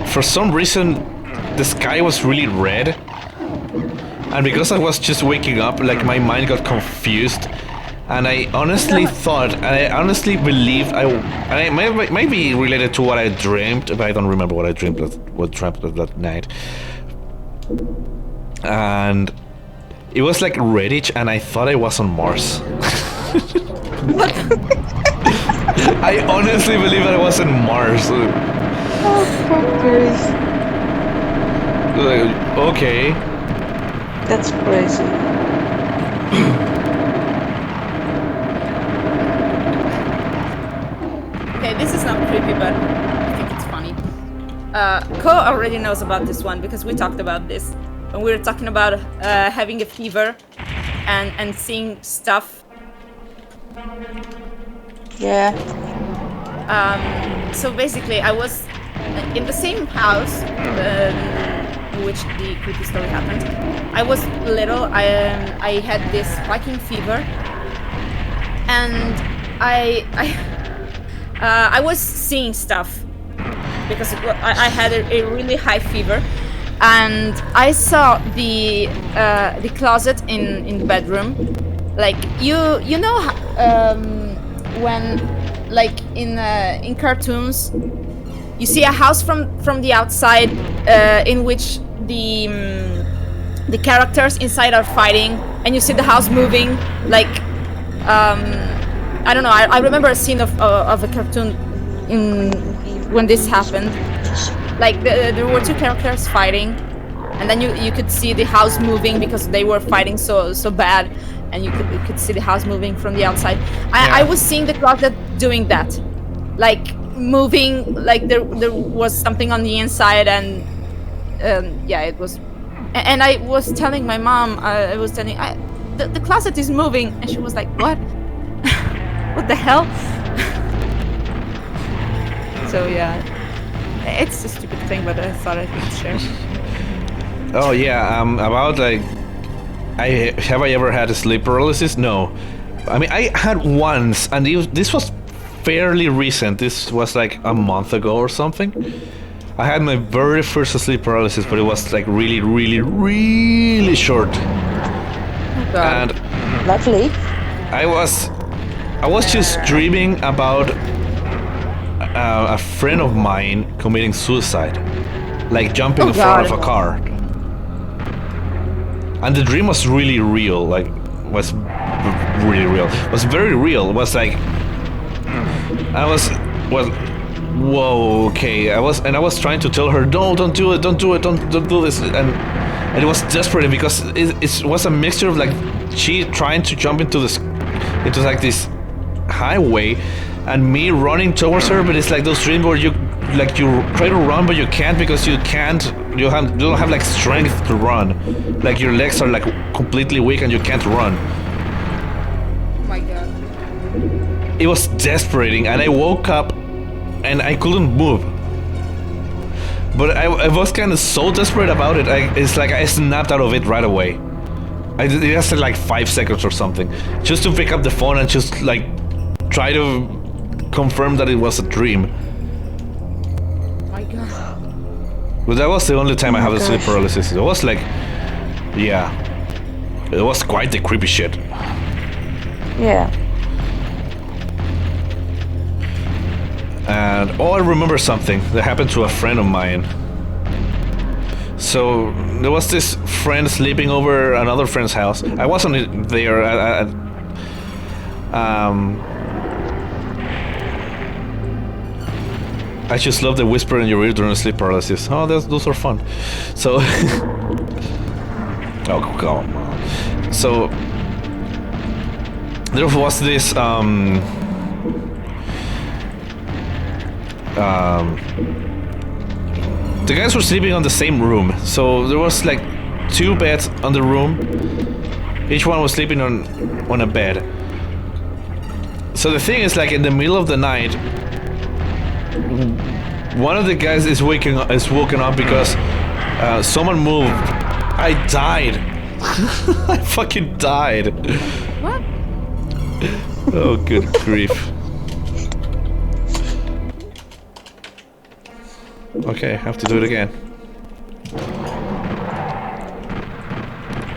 for some reason, the sky was really red. And because I was just waking up, like, my mind got confused. And I honestly thought, and I honestly believed, and it might be related to what I dreamed, but I don't remember what I dreamed that night. And it was like reddish, and I thought I was on Mars. I honestly believe I was on Mars. Oh, fuckers. Like, okay. That's crazy. Okay, this is not creepy, but I think it's funny. Ko already knows about this one because we talked about this when we were talking about having a fever and seeing stuff. Yeah. So basically, I was in the same house in which the creepy story happened. I was little. I had this spiking fever, and I was seeing stuff because I had a really high fever, and I saw the closet in the bedroom. Like you know when like in cartoons you see a house from the outside in which the characters inside are fighting, and you see the house moving. Like I don't know. I remember a scene of a cartoon when this happened. Like there were two characters fighting, and then you could see the house moving because they were fighting so bad, and you could see the house moving from the outside. I was seeing the closet doing that, like moving, like there was something on the inside, and yeah, it was. And I was telling my mom, the closet is moving, and she was like, "What? What the hell?" So yeah, it's a stupid thing, but I thought I could share. Oh yeah, about like, have I ever had a sleep paralysis? No. I mean, I had once, and this was fairly recent. This was like a month ago or something. I had my very first sleep paralysis, but it was like really, really, really short. Oh, God. And Lovely. I was just dreaming about a friend of mine committing suicide, like jumping in front of a car. And the dream was really real, like was really real. It was very real. It was like whoa, okay. I was trying to tell her, no, don't do it, don't do this, and it was desperate because it was a mixture of like she trying to jump into like this highway, and me running towards her. But it's like those dreams where you try to run, but you can't because you don't have like strength to run. Like your legs are like completely weak and you can't run. Oh my God. It was desperating, and I woke up and I couldn't move. But I was kind of so desperate about it. It's like I snapped out of it right away. It lasted like 5 seconds or something, just to pick up the phone and just like try to confirm that it was a dream. My God. But that was the only time I had a sleep paralysis. It was like, yeah, it was quite the creepy shit. Yeah. And I remember something that happened to a friend of mine. So there was this friend sleeping over another friend's house. I wasn't there. I just love the whisper in your ear during sleep paralysis. Oh, those are fun. So, oh come on. So there was this the guys were sleeping on the same room, so there was like 2 beds on the room. Each one was sleeping on a bed. So the thing is, like in the middle of the night, one of the guys is woken up because someone moved. I died. I fucking died. What? Oh, good grief. Okay, I have to do it again.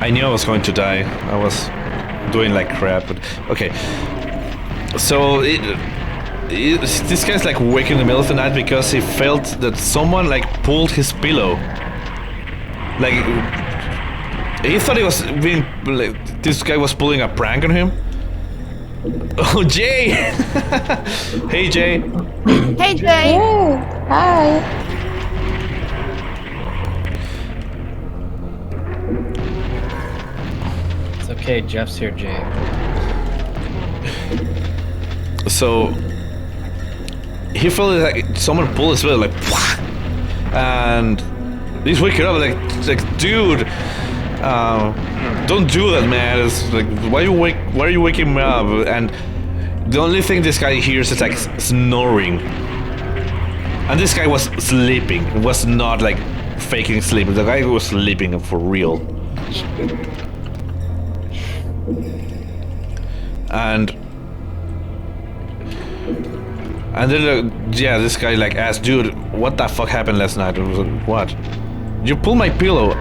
I knew I was going to die. I was doing like crap, but okay. So this guy's like waking in the middle of the night because he felt that someone like pulled his pillow. Like he thought he was being like, this guy was pulling a prank on him. Oh, Jay! Hey, Jay. Hey, Jay. Hey. Hi. It's okay, Jeff's here, Jay. So he felt like someone pulled his pillow, like, and he's waking up like dude, don't do that, man. It's like, why are you waking me up? And the only thing this guy hears is like snoring. And this guy was sleeping. It was not like faking sleep. The guy was sleeping for real. And then yeah, this guy like asked, dude, what the fuck happened last night? I was like, what? You pulled my pillow.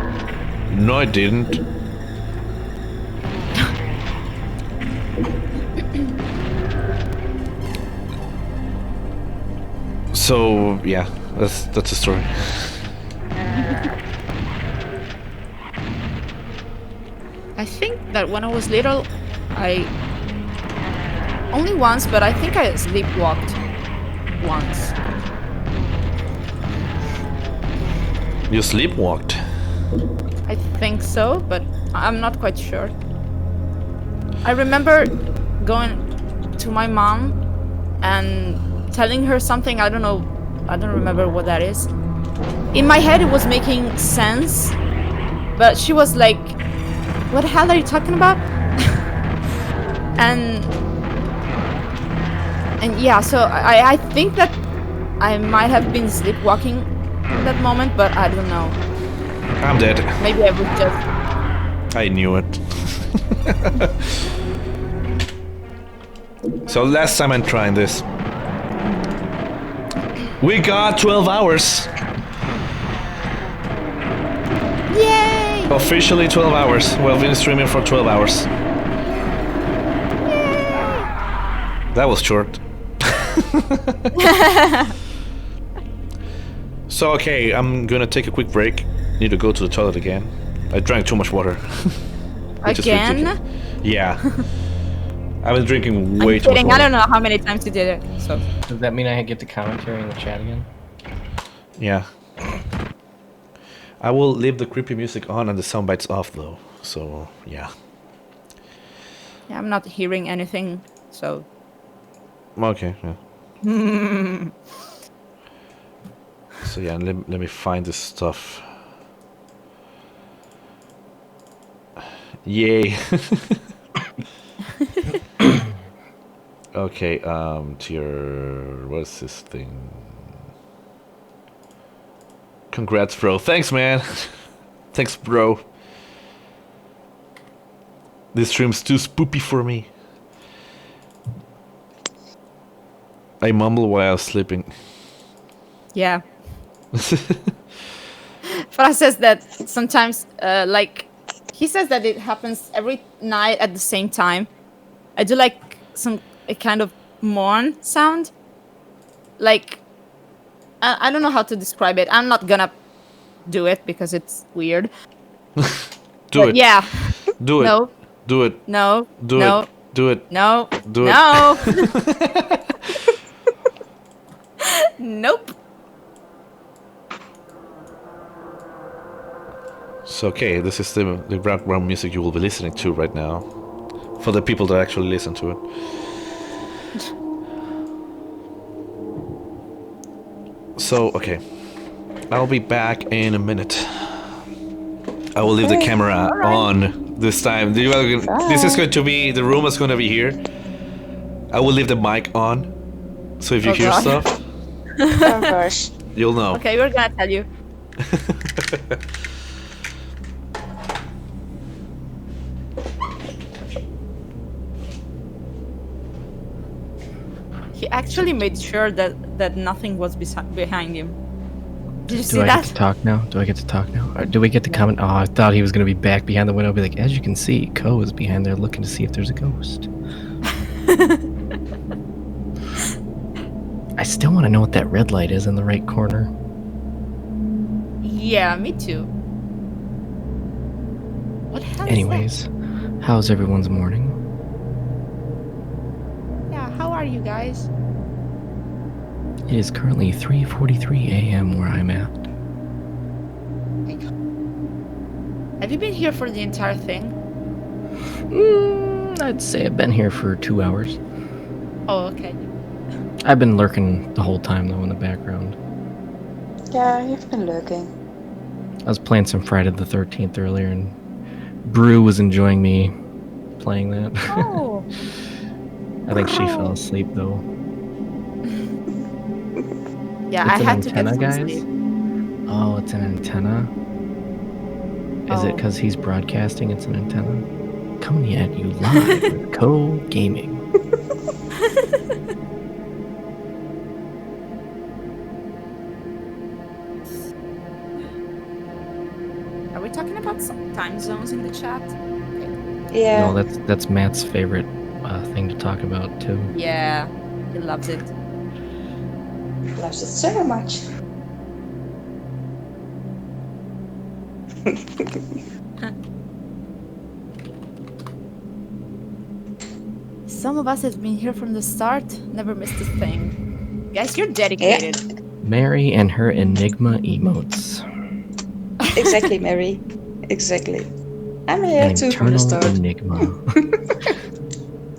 No, I didn't. So yeah, that's the story. I think that when I was little, I only once, but I think I sleepwalked once. You sleepwalked. I think so, but I'm not quite sure. I remember going to my mom and telling her something. I don't remember what that is. In my head, it was making sense, but she was like, "What the hell are you talking about?" and yeah, so I think that I might have been sleepwalking in that moment, but I don't know. I'm dead. Maybe I was just... I knew it. So last time I'm trying this. We got 12 hours. Yay! Officially 12 hours. We've been streaming for 12 hours. That was short. So okay, I'm gonna take a quick break. Need to go to the toilet again. I drank too much water. Which is Again? ridiculous. Yeah. I've been drinking way I'm too much kidding. water. I don't know how many times you did it. So Does that mean I get the commentary in the chat again? Yeah. I will leave the creepy music on and the sound bites off though. So yeah. yeah, I'm not hearing anything. So Okay, yeah. So yeah, let me find this stuff. Yay. Okay, tier... What's this thing? Congrats, bro. Thanks, man. Thanks, bro. This stream's too spoopy for me. I mumble while I was sleeping. yeah. Farah says that sometimes, like, he says that it happens every night at the same time. I do like a kind of mourn sound. Like, I don't know how to describe it. I'm not gonna do it because it's weird. Do But it. yeah. Do it. No. Do it. No. Do no. it. Do it. No. Do it. No. Nope. So okay, this is the background music you will be listening to right now. For the people that actually listen to it. So, okay. I'll be back in a minute. I will leave the camera on this time. This is going to be... The room is going to be here. I will leave the mic on. So if you hear God. stuff, Oh gosh. you'll know. Okay, we're gonna tell you. He actually made sure that nothing was behind him. Did you see Do I that? get to talk now? Do I get to talk now? Or do we get to comment? Oh, I thought he was going to be back behind the window. Be like, as you can see, Ko is behind there looking to see if there's a ghost. I still want to know what that red light is in the right corner. Yeah, me too. What the hell Anyways, how's everyone's morning? is that? Yeah, how are you guys? It is currently 3:43 a.m. where I'm at. Have you been here for the entire thing? I'd say I've been here for 2 hours. Oh, okay. I've been lurking the whole time though in the background. Yeah, you've been looking. I was playing some Friday the 13th earlier, and Brew was enjoying me playing that. Oh. I think she fell asleep though. Yeah, It's I an had to get antenna, some guys? sleep. Oh, it's an antenna. Is it Oh. because he's broadcasting? It's an antenna. Coming at you live with Co Gaming. Are we talking about some time zones in the chat? Yeah. No, that's Matt's favorite thing to talk about too. Yeah, he loves it. Loves it so much. Some of us have been here from the start, never missed a thing. Guys, you're dedicated. Mary and her Enigma emotes. Exactly, Mary. Exactly. I'm here An too from the eternal start. enigma.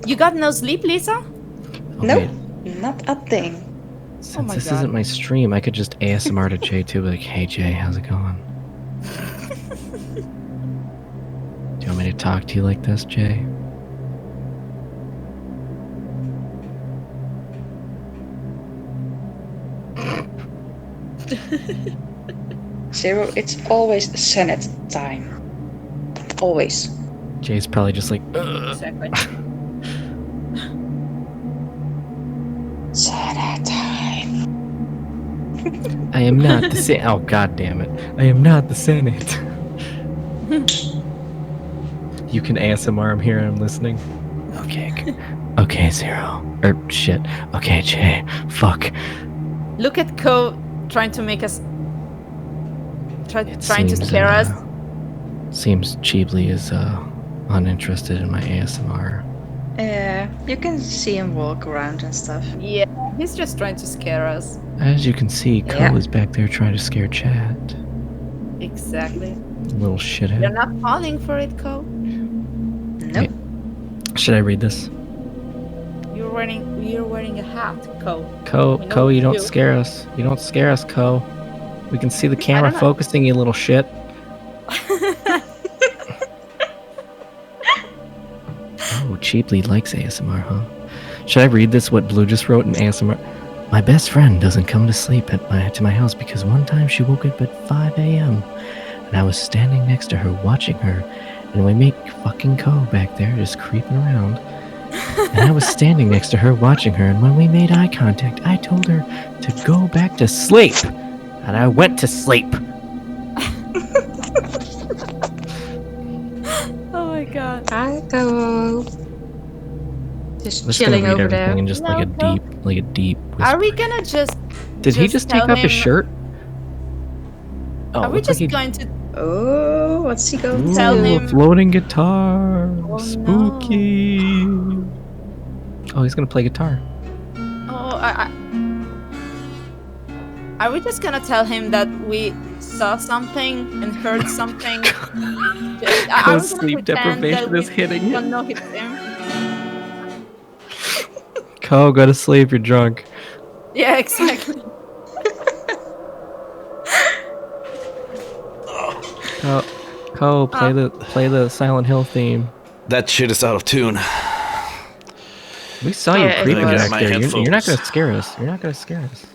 You got no sleep, Lisa? Nope, Okay, not a thing. since my this God. isn't my stream, I could just ASMR to Jay too, be like, "Hey Jay, how's it going? Do you want me to talk to you like this, Jay?" Zero, it's always Senate time. Always. Jay's probably just like, "Ugh." Exactly. Senate time. I am not the Senate. Oh, God damn it. I am not the Senate. You can ASMR him here, I'm listening. Okay, Zero. Or shit. Okay, Jay. Fuck. Look at Co trying to make us. Trying to Seems, scare us. Seems Cheebly is uninterested in my ASMR. Yeah, you can see him walk around and stuff. Yeah, he's just trying to scare us. As you can see, Cole Yeah. is back there trying to scare Chad. Exactly. Little shithead. You're not falling for it, Co. Nope. Should I read this? You're wearing a hat, Co. Co, We know Co, what you to don't do. scare us. You don't scare us, Co. We can see the camera know. focusing, you little shit. Oh, Cheaply likes ASMR, huh? Should I read this, what Blue just wrote in ASMR? My best friend doesn't come to sleep to my house because one time she woke up at 5 a.m. and I was standing next to her watching her, and we made fucking Co back there just creeping around. And I was standing next to her watching her, and when we made eye contact, I told her to go back to sleep. And I went to sleep. Oh my god. Hi, go. Just I'm just gonna chilling read over everything there. in just like a deep whisper. Are we gonna just? Did he just take tell off his him- shirt? Oh, Are we looks like just he... going to? Oh, what's he going to Tell do? him- Floating guitar. Oh, Spooky. Oh, he's gonna play guitar. Oh, Are we just gonna tell him that we saw something and heard something? Are we Sleep gonna pretend deprivation that is hitting we him. don't know it's him? Co, go to sleep. You're drunk. Yeah, exactly. Co, play the Silent Hill theme. That shit is out of tune. We saw you Yeah, creeping everyone. back My there. You're not headphones. gonna scare us. You're not gonna scare us.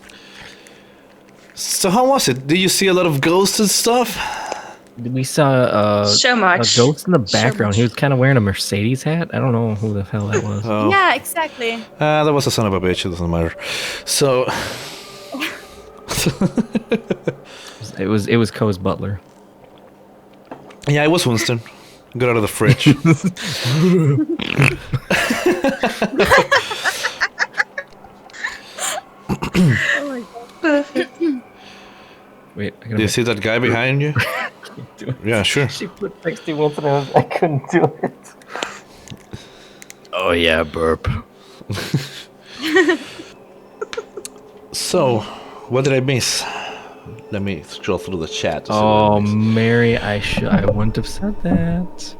So how was it? Did you see a lot of ghosts and stuff? We saw So a much. ghost in the So background. He much. was kind of wearing a Mercedes hat. I don't know who the hell that was. Oh, Yeah, exactly. that was a son of a bitch. It doesn't matter. So, It was Co's butler. yeah, it was Winston. Got out of the fridge. Perfect. Wait, I Do you see that guy behind you? Yeah, sure. She put 61 and I couldn't do it. Oh yeah, burp. So, what did I miss? Let me scroll through the chat. To see what Oh, I missed. Mary, I wouldn't have said that.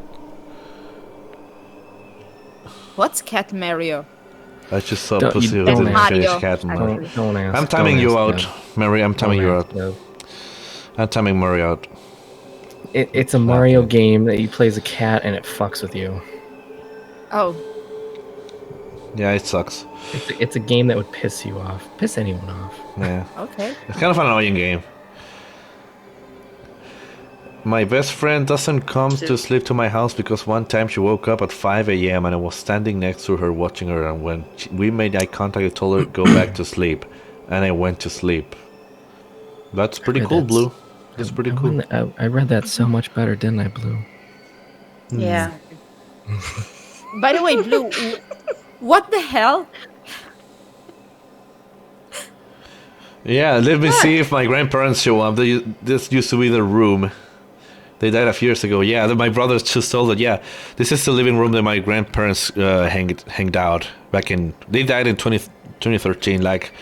What's Cat Mario? I just saw Don't- pussy you with don't the ask. Finnish Mario. cat. and Mario. Don't ask. I'm timing don't you ask, out, Dev. Mary. I'm timing Don't you ask, out. Dev. I'm timing Mary out. It's a Mario game that you play as a cat and it fucks with you. Oh, Yeah, it sucks. It's a game that would piss you off. Piss anyone off. Yeah, okay. it's kind of an annoying game. My best friend doesn't come to sleep to my house because one time she woke up at 5 a.m. and I was standing next to her watching her, and when we made eye contact I told her go back to sleep, and I went to sleep. That's pretty Yeah, cool, that's- Blue. It's pretty I cool. I read that so much better, didn't I, Blue? Yeah. By the way, Blue, what the hell? Yeah, let me see if my grandparents show up. This used to be their room. They died a few years ago. Yeah, my brothers just told it. Yeah, this is the living room that my grandparents hanged out back in. They died in 2013, like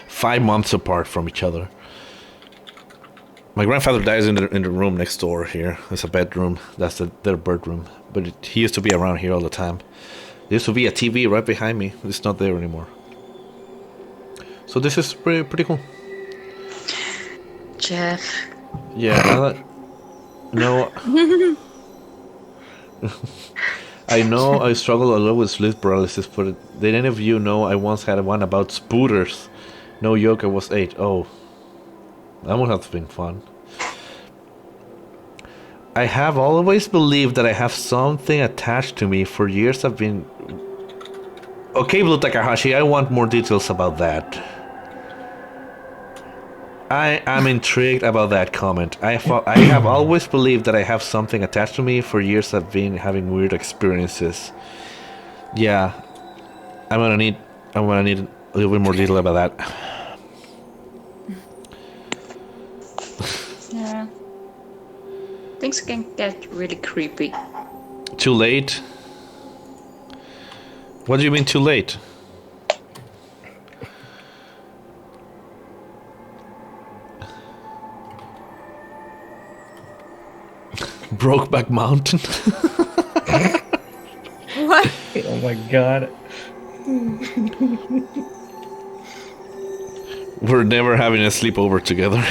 5 months apart from each other. My grandfather dies in the room next door here. It's a bedroom. That's their bedroom. But he used to be around here all the time. There used to be a TV right behind me. It's not there anymore. So this is pretty cool. Jeff. Yeah, no. I know I struggle a lot with sleep paralysis, but did any of you know I once had one about spooters? No joke, I was 8. Oh, that would have been fun. I have always believed that I have something attached to me. For years I've been... Okay, Blue Takahashi, I want more details about that. I am intrigued about that comment. I have always believed that I have something attached to me. For years I've been having weird experiences. Yeah, I'm gonna need a little bit more detail about that. Yeah. Things can get really creepy. Too late? What do you mean too late? Brokeback Mountain? What? Oh my god. We're never having a sleepover together.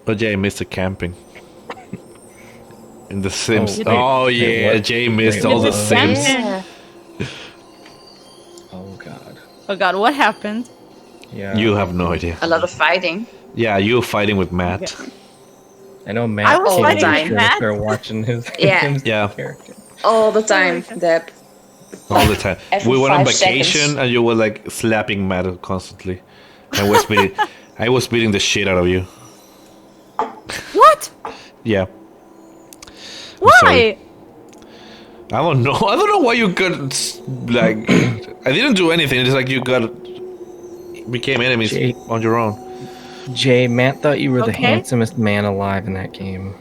But yeah, I missed the camping. In The Sims. Oh yeah, what? Jay missed Wait, all the what? Sims. Yeah. Oh god. Oh god, what happened? Yeah. You have no idea. A lot of fighting. Yeah, you fighting with Matt. I know Matt. I was came fighting over with to Matt. after watching his Yeah. Yeah. character. All the time, Deb. All the time. Every We went on 5 vacation seconds. and you were like slapping Matt constantly. I was beating the shit out of you. What? Yeah. Why? I don't know. I don't know why you got like. I didn't do anything. It's like you became enemies Jay. on your own. Jay, Matt thought you were the Okay. handsomest man alive in that game.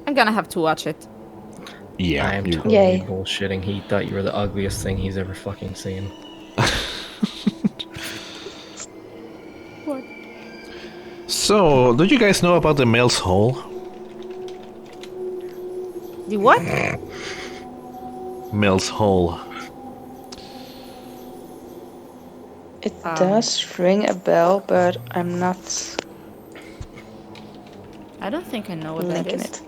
I'm gonna have to watch it. Yeah. I am you- totally Yay. bullshitting. He thought you were the ugliest thing he's ever fucking seen. So, do you guys know about the Mel's Hole? The what? Mel's Hole. It does ring a bell, but I'm not I don't think I know what that linking is. it.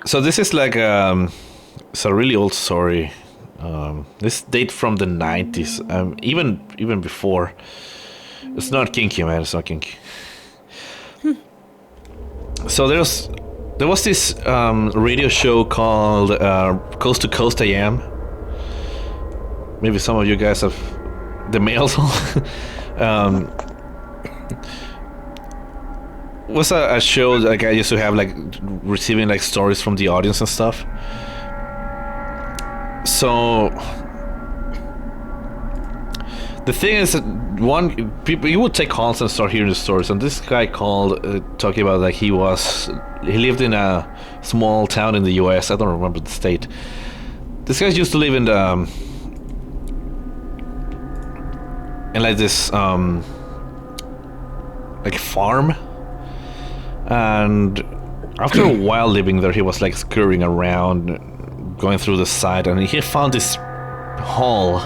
So this is like it's a really old story. This date from the 90s, even before. It's not kinky, man. It's not kinky. So there was this radio show called Coast to Coast I Am. Maybe some of you guys have the mails. Was a show like I used to have, like receiving like stories from the audience and stuff. So the thing is that you would take calls and start hearing the stories, and this guy called talking about like he lived in a small town in the US. I don't remember the state. This guy used to live in like this like farm, and after a while living there, he was like scurrying around, going through the side, and he found this hole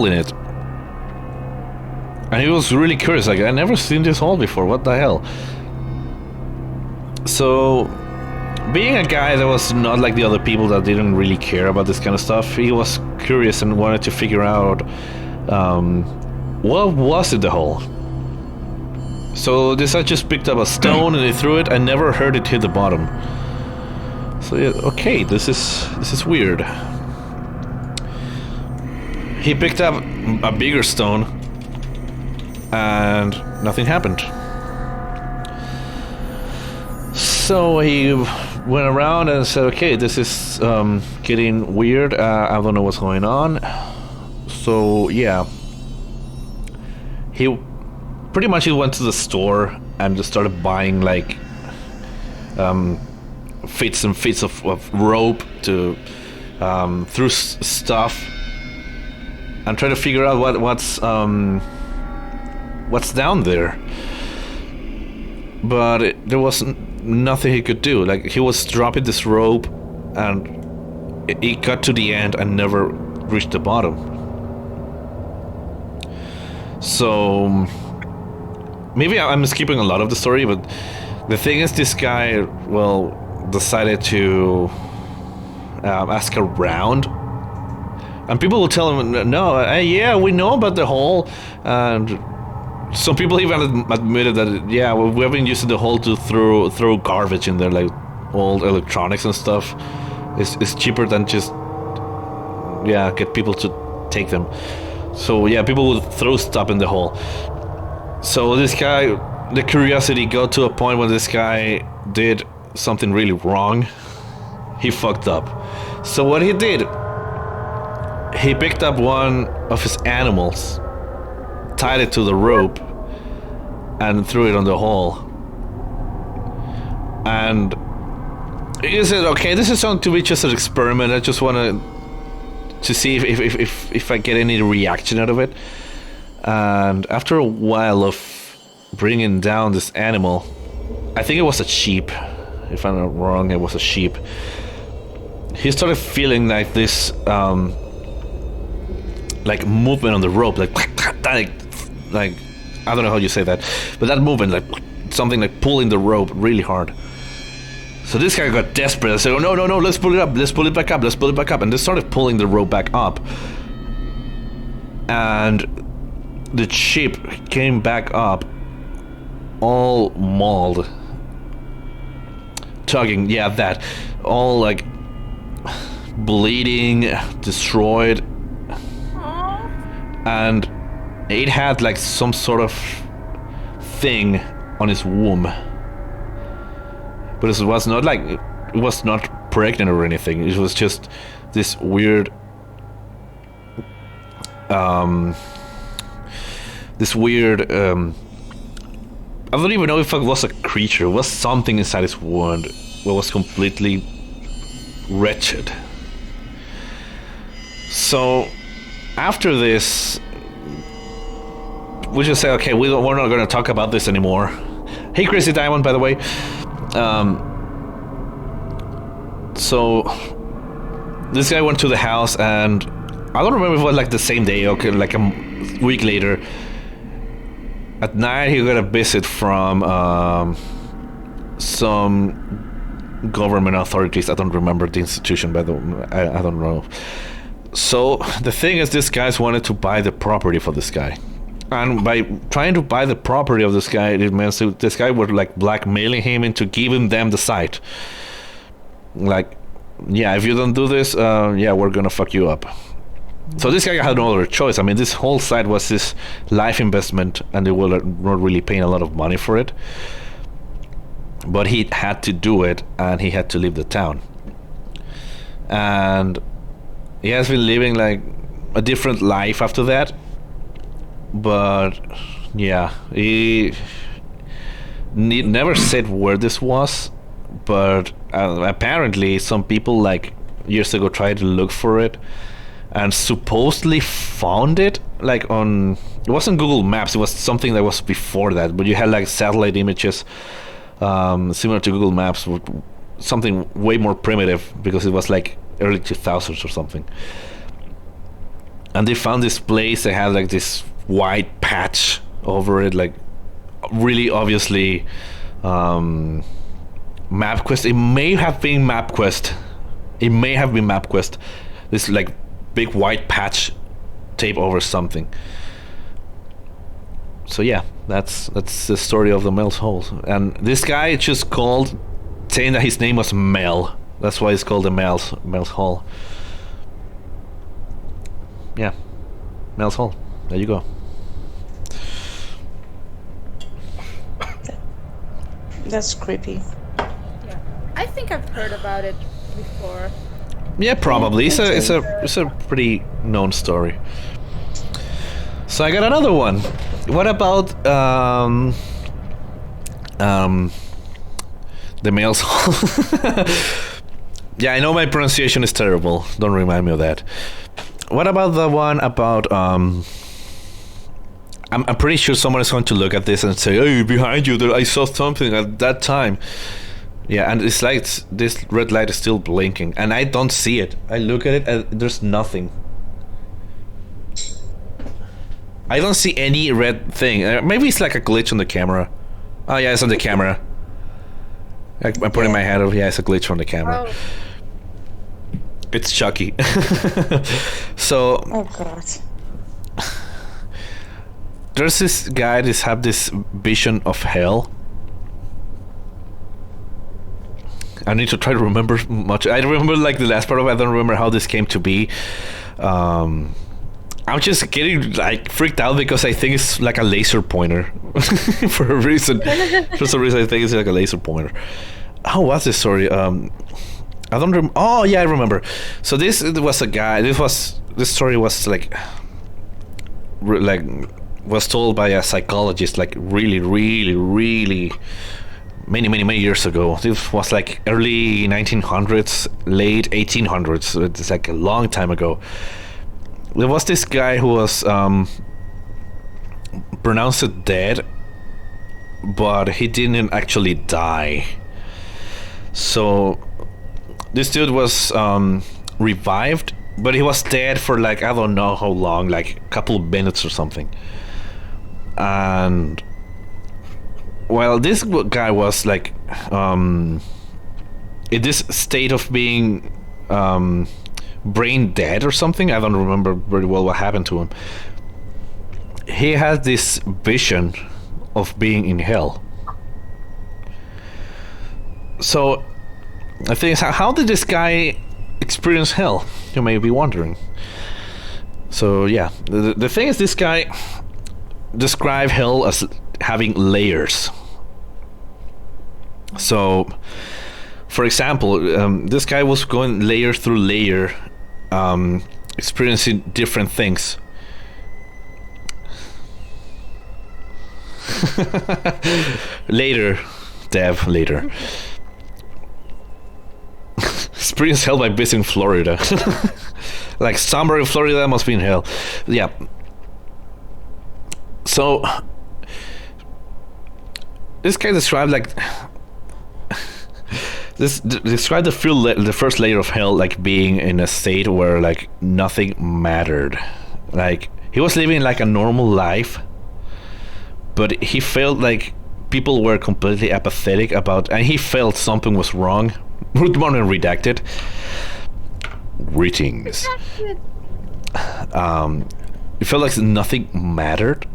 in it, and he was really curious, like, I never seen this hole before, what the hell. So being a guy that was not like the other people that didn't really care about this kind of stuff, he was curious and wanted to figure out what was in the hole. So this guy just picked up a stone and he threw it. I never heard it hit the bottom. So yeah, okay, this is weird. He picked up a bigger stone, and nothing happened. So he went around and said, okay, this is getting weird. I don't know what's going on. So yeah, he pretty much went to the store and just started buying like fits and fits of rope to through stuff and try to figure out what's down there. But there was nothing he could do. Like, he was dropping this rope and it got to the end and never reached the bottom. So maybe I'm skipping a lot of the story, but the thing is, this guy, well, decided to ask around, and people will tell him, no, yeah, we know about the hole, and some people even admitted that, yeah, we've been using the hole to throw garbage in there, like old electronics and stuff. It's cheaper than just, yeah, get people to take them. So yeah, people would throw stuff in the hole. So this guy, the curiosity got to a point when this guy did something really wrong. He fucked up. So what he did, he picked up one of his animals, tied it to the rope, and threw it on the hole. And he said, okay, this is going to be just an experiment. I just want to see if I get any reaction out of it. And after a while of bringing down this animal, I think it was a sheep, if I'm not wrong, it was a sheep. He started feeling like this like movement on the rope, like I don't know how you say that, but that movement, like something like pulling the rope really hard. So this guy got desperate and said, oh, no, let's pull it up, let's pull it back up, and they started pulling the rope back up. And the sheep came back up all mauled, tugging, yeah, that, all like bleeding, destroyed. And it had like some sort of thing on his womb, but it was not like, it was not pregnant or anything. It was just this weird I don't even know if it was a creature. It was something inside his wound that was completely wretched. So after this, we just say, okay, we're not going to talk about this anymore. Hey, Crazy Diamond, by the way. So this guy went to the house, and I don't remember if it was like the same day or like a week later. At night, he got a visit from some government authorities. I don't remember the institution, by the way. I don't know. So the thing is, these guys wanted to buy the property for this guy. And by trying to buy the property of this guy, it means that this guy was like blackmailing him into giving them the site. Like, yeah, if you don't do this, yeah, we're gonna fuck you up. So this guy had no other choice. I mean, this whole site was his life investment, and they were not really paying a lot of money for it. But he had to do it, and he had to leave the town. And he has been living like a different life after that. But yeah, he never said where this was, but apparently some people like years ago tried to look for it and supposedly found it, like on, it wasn't Google Maps, it was something that was before that, but you had like satellite images similar to Google Maps, something way more primitive because it was like early 2000s or something. And they found this place that had like this white patch over it, like really obviously MapQuest. It may have been MapQuest. This like big white patch tape over something. So yeah, that's the story of the Mel's hole. And this guy just called saying that his name was Mel. That's why it's called the Mel's Hall. Yeah, Mel's Hall. There you go. That's creepy. Yeah. I think I've heard about it before. Yeah, probably. It's a pretty known story. So I got another one. What about the Mel's Hall? Yeah, I know my pronunciation is terrible. Don't remind me of that. What about the one about I'm pretty sure someone is going to look at this and say, "Hey, behind you, I saw something at that time." Yeah, and it's like this red light is still blinking, and I don't see it. I look at it, and there's nothing. I don't see any red thing. Maybe it's like a glitch on the camera. Oh yeah, it's on the camera. I'm putting my head over. Yeah, it's a glitch on the camera. Oh. It's Chucky. So. Oh god. There's this guy that have this vision of hell. I need to try to remember much. I remember like the last part of it. I don't remember how this came to be. I'm just getting like freaked out because I think it's like a laser pointer for a reason. For some reason, I think it's like a laser pointer. How was this story? I don't remember. Oh yeah, I remember. So this was a guy. This story was like was told by a psychologist like really many years ago. This was like early 1900s, late 1800s. So it's like a long time ago. There was this guy who was pronounced dead, but he didn't actually die. So this dude was revived, but he was dead for like I don't know how long, like a couple of minutes or something. And well, this guy was like in this state of being brain dead or something. I don't remember very well what happened to him. He had this vision of being in hell. So I think, how did this guy experience hell? You may be wondering. So yeah, the thing is, this guy described hell as having layers. So, for example, this guy was going layer through layer, experiencing different things. Later, Dev, later. Experience hell by visiting Florida. Like summer in Florida must be in hell. Yeah. So this guy described like described the first layer of hell like being in a state where like nothing mattered. Like he was living like a normal life, but he felt like people were completely apathetic about, and he felt something was wrong. Root Morning redacted. Greetings. It felt like nothing mattered.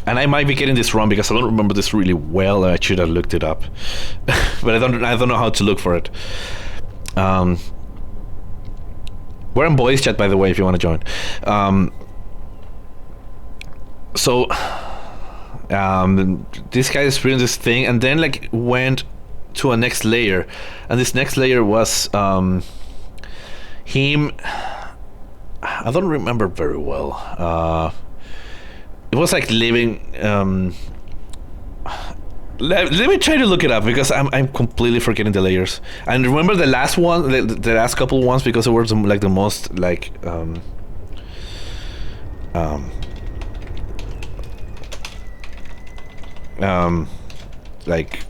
And I might be getting this wrong because I don't remember this really well. I should have looked it up, but I don't know how to look for it. We're in boys chat, by the way, if you want to join. So this guy experienced this thing, and then like went to a next layer, and this next layer was him. I don't remember very well. It was like living. Let me try to look it up because I'm completely forgetting the layers. And remember the last one, the last couple ones, because it was like the most like like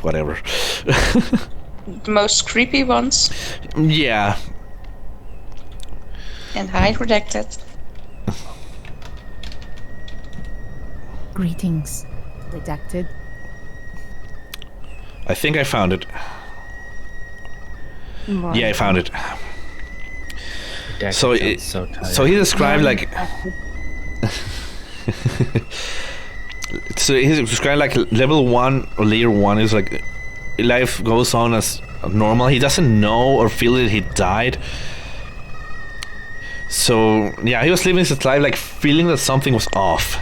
whatever. The most creepy ones. Yeah. And hide redacted. Greetings, redacted. I think I found it. Wow. Yeah, I found it. Deck So sounds so tired. So he described like. So he described like level 1 or layer 1 is like life goes on as normal. He doesn't know or feel that he died. So yeah, he was living his life like feeling that something was off,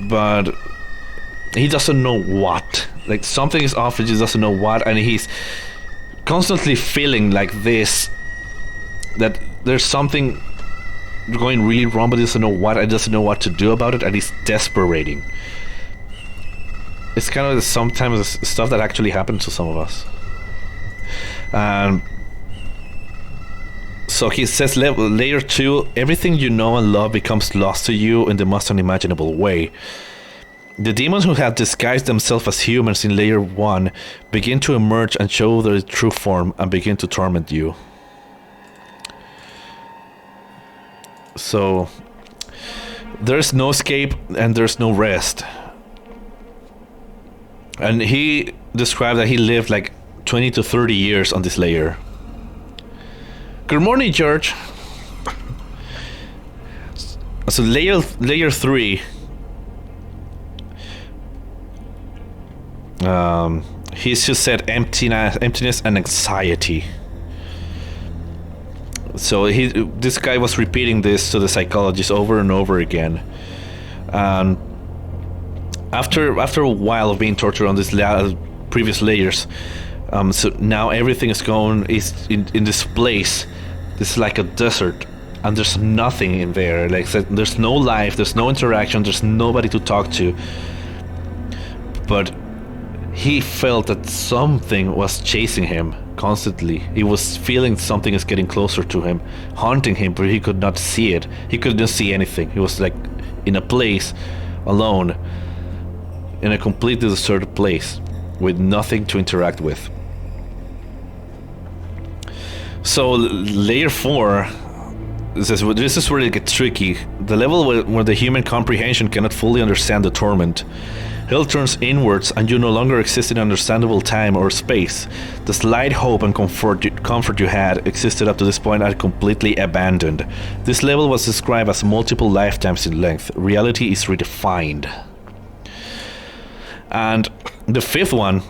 but he doesn't know what. Like something is off, he just doesn't know what, and he's constantly feeling like this, that there's something going really wrong, but he doesn't know what, and doesn't know what to do about it, and he's desperating. It's kind of sometimes stuff that actually happens to some of us. So he says, layer 2, everything you know and love becomes lost to you in the most unimaginable way. The demons who have disguised themselves as humans in layer 1 begin to emerge and show their true form and begin to torment you. So there's no escape and there's no rest. And he described that he lived like 20 to 30 years on this layer. Good morning, George. So layer 3. He's just said emptiness and anxiety. So this guy was repeating this to the psychologist over and over again. And after a while of being tortured on these previous layers, so now everything is in this place. This is like a desert, and there's nothing in there. Like there's no life, there's no interaction, there's nobody to talk to. But he felt that something was chasing him constantly. He was feeling something is getting closer to him, haunting him, but he could not see it. He couldn't see anything. He was like in a place alone, in a completely deserted place with nothing to interact with. So layer 4 says, well, this is where it gets tricky. The level where the human comprehension cannot fully understand the torment. Hell turns inwards and you no longer exist in understandable time or space. The slight hope and comfort you had existed up to this point are completely abandoned. This level was described as multiple lifetimes in length. Reality is redefined. And the 5th one,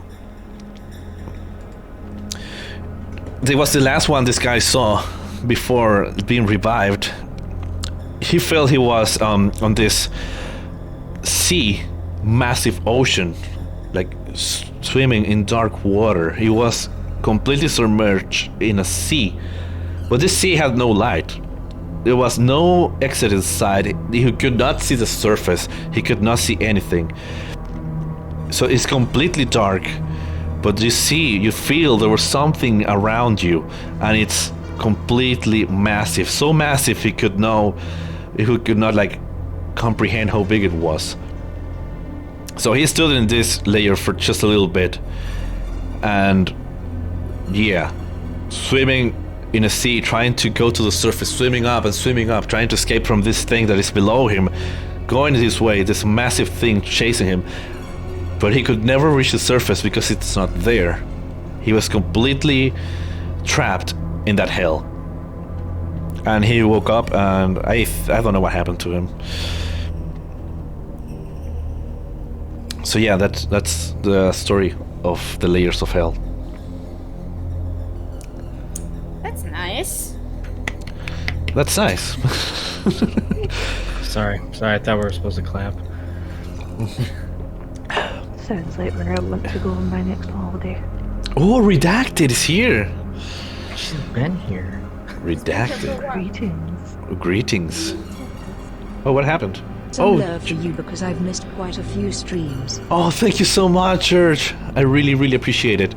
it was the last one this guy saw before being revived. He felt he was on this sea, massive ocean, like swimming in dark water. He was completely submerged in a sea, but this sea had no light. There was no exit inside. He could not see the surface. He could not see anything. So it's completely dark, but you feel there was something around you, and it's completely massive. So massive he could not like comprehend how big it was. So he stood in this layer for just a little bit, and yeah, swimming in a sea, trying to go to the surface, swimming up, trying to escape from this thing that is below him, going this way, this massive thing chasing him. But he could never reach the surface because it's not there. He was completely trapped in that hell. And he woke up, and I don't know what happened to him. So yeah, that's the story of the layers of hell. That's nice. That's nice. Sorry, I thought we were supposed to clap. Sounds like we're about to go on my next holiday. Oh, Redacted is here. She's been here. Redacted. Greetings. Greetings. Oh, what happened? Some love for you because I've missed quite a few streams. Oh, thank you so much, Church. I really, really appreciate it.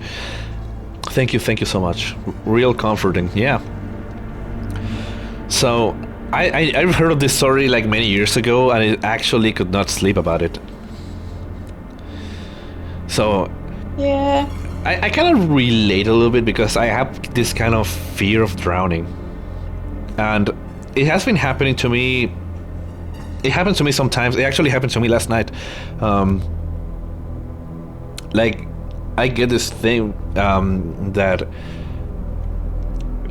Thank you so much. Real comforting, yeah. So, I've heard of this story like many years ago, and I actually could not sleep about it. So, Yeah. I kind of relate a little bit because I have this kind of fear of drowning. And it has been happening to me. It happens to me sometimes. It actually happened to me last night. Like, I get this thing that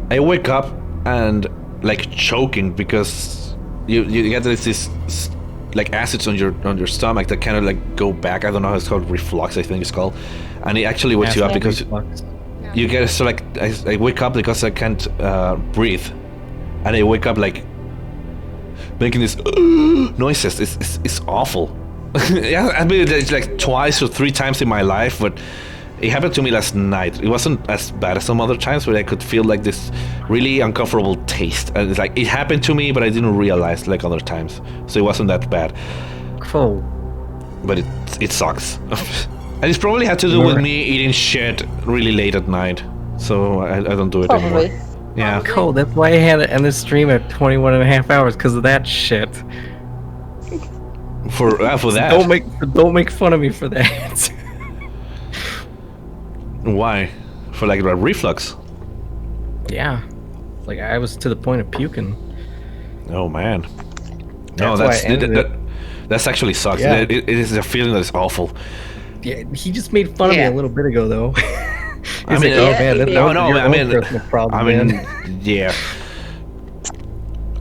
I wake up and like choking because you get this like acids on your stomach that kind of like go back. I don't know how it's called, reflux I think it's called, and it actually wakes you up because you get so like I wake up because I can't breathe, and I wake up like making these noises. It's awful. Yeah, I mean it's like twice or three times in my life, but it happened to me last night. It wasn't as bad as some other times, but I could feel like this really uncomfortable taste, and it's like it happened to me, but I didn't realize like other times, so it wasn't that bad. Cool. But it sucks. And it's probably had to do with me eating shit really late at night, so I don't do it Probably. anymore. Yeah. Cool. That's why I had to end the stream at 21 and a half hours because of that shit. For that. Don't make fun of me for that. Why? For like a reflux? Yeah. Like I was to the point of puking. Oh man. No, That's why I ended it. that's actually sucks. Yeah. It is a feeling that's awful. Yeah, he just made fun of me a little bit ago, though. I mean, problem, man. Yeah.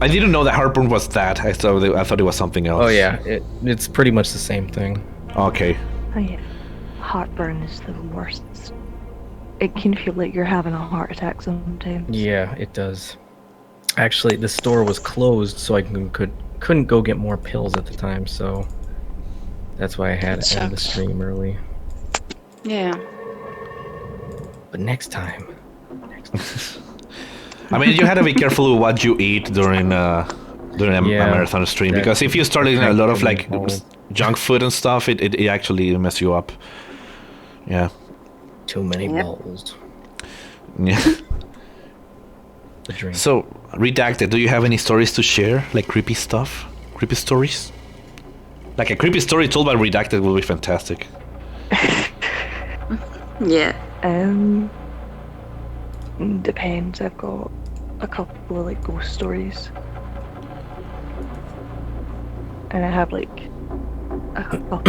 I didn't know that heartburn was that. I thought it was something else. Oh yeah, it's pretty much the same thing. Okay. Oh yeah. Heartburn is the worst. It can feel like you're having a heart attack sometimes. Yeah, it does. Actually, the store was closed, so I couldn't go get more pills at the time, so that's why I had to end the stream early. Yeah. But next time. I mean, you had to be careful with what you eat during a marathon stream, because if you start eating a lot of like junk food and stuff, it actually mess you up. Yeah. Too many bowls. Yeah. The drink. So, Redacted, do you have any stories to share? Like creepy stuff? Creepy stories? Like a creepy story told by Redacted will be fantastic. Yeah. Depends. I've got a couple of like ghost stories. And I have like a couple of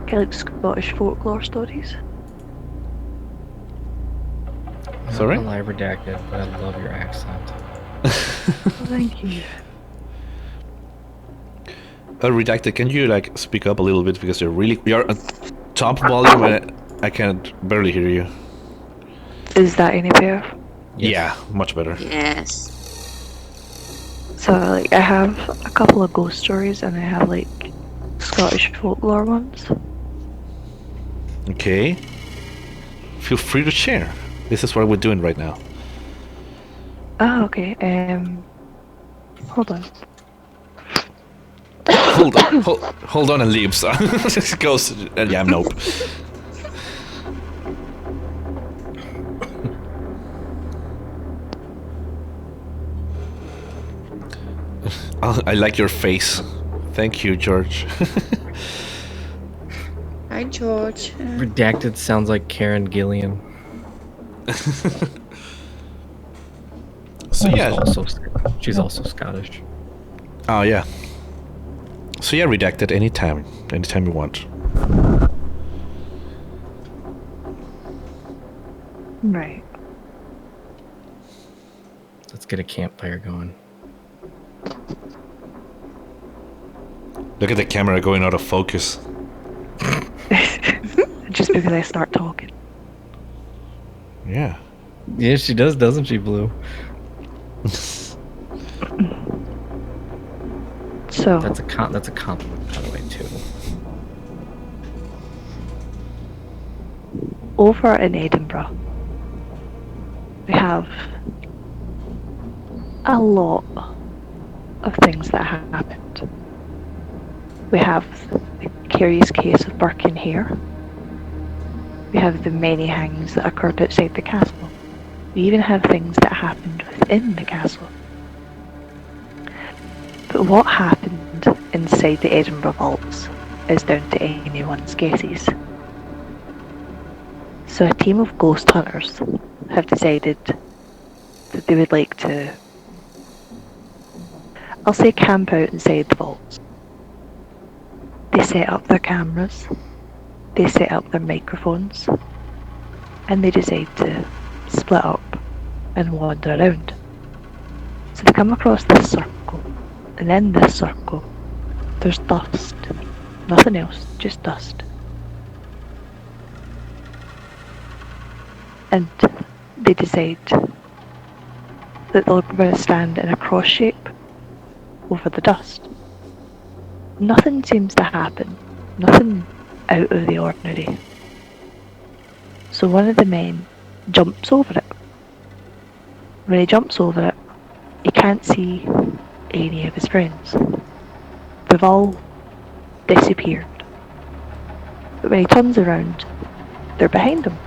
kind of like Scottish folklore stories. Sorry? I Redacted, but I love your accent. Thank you. Redacted, can you like speak up a little bit, because you're at top volume and I can't barely hear you. Is that any better? Yes. Yeah, much better. Yes. So like I have a couple of ghost stories and I have like Scottish folklore ones. Okay. Feel free to share. This is what we're doing right now. Oh, okay. Hold on. Hold on and leaves. Goes. Yeah, nope. Oh, I like your face. Thank you, George. Hi, George. Redacted sounds like Karen Gillian. So yeah. She's also Scottish. Oh yeah. So yeah, Redacted anytime you want. Right. Let's get a campfire going. Look at the camera going out of focus. Just because I start talking. Yeah. Yeah, she does, doesn't she, Blue? So That's a compliment, by the way, too. over in Edinburgh, we have a lot of things that happened. We have the curious case of Birkin Hare. We have the many hangings that occurred outside the castle. We even have things that happened within the castle. But what happened inside the Edinburgh vaults is down to anyone's guesses. So a team of ghost hunters have decided that they would like to, I'll say, camp out inside the vaults. They set up their cameras, they set up their microphones, and they decide to split up and wander around. So they come across this circle, and in this circle, there's dust. Nothing else, just dust. and they decide that they're going to stand in a cross shape over the dust. Nothing seems to happen, nothing out of the ordinary. So one of the men jumps over it. When he jumps over it, he can't see any of his friends. They've all disappeared. But when he turns around, they're behind him.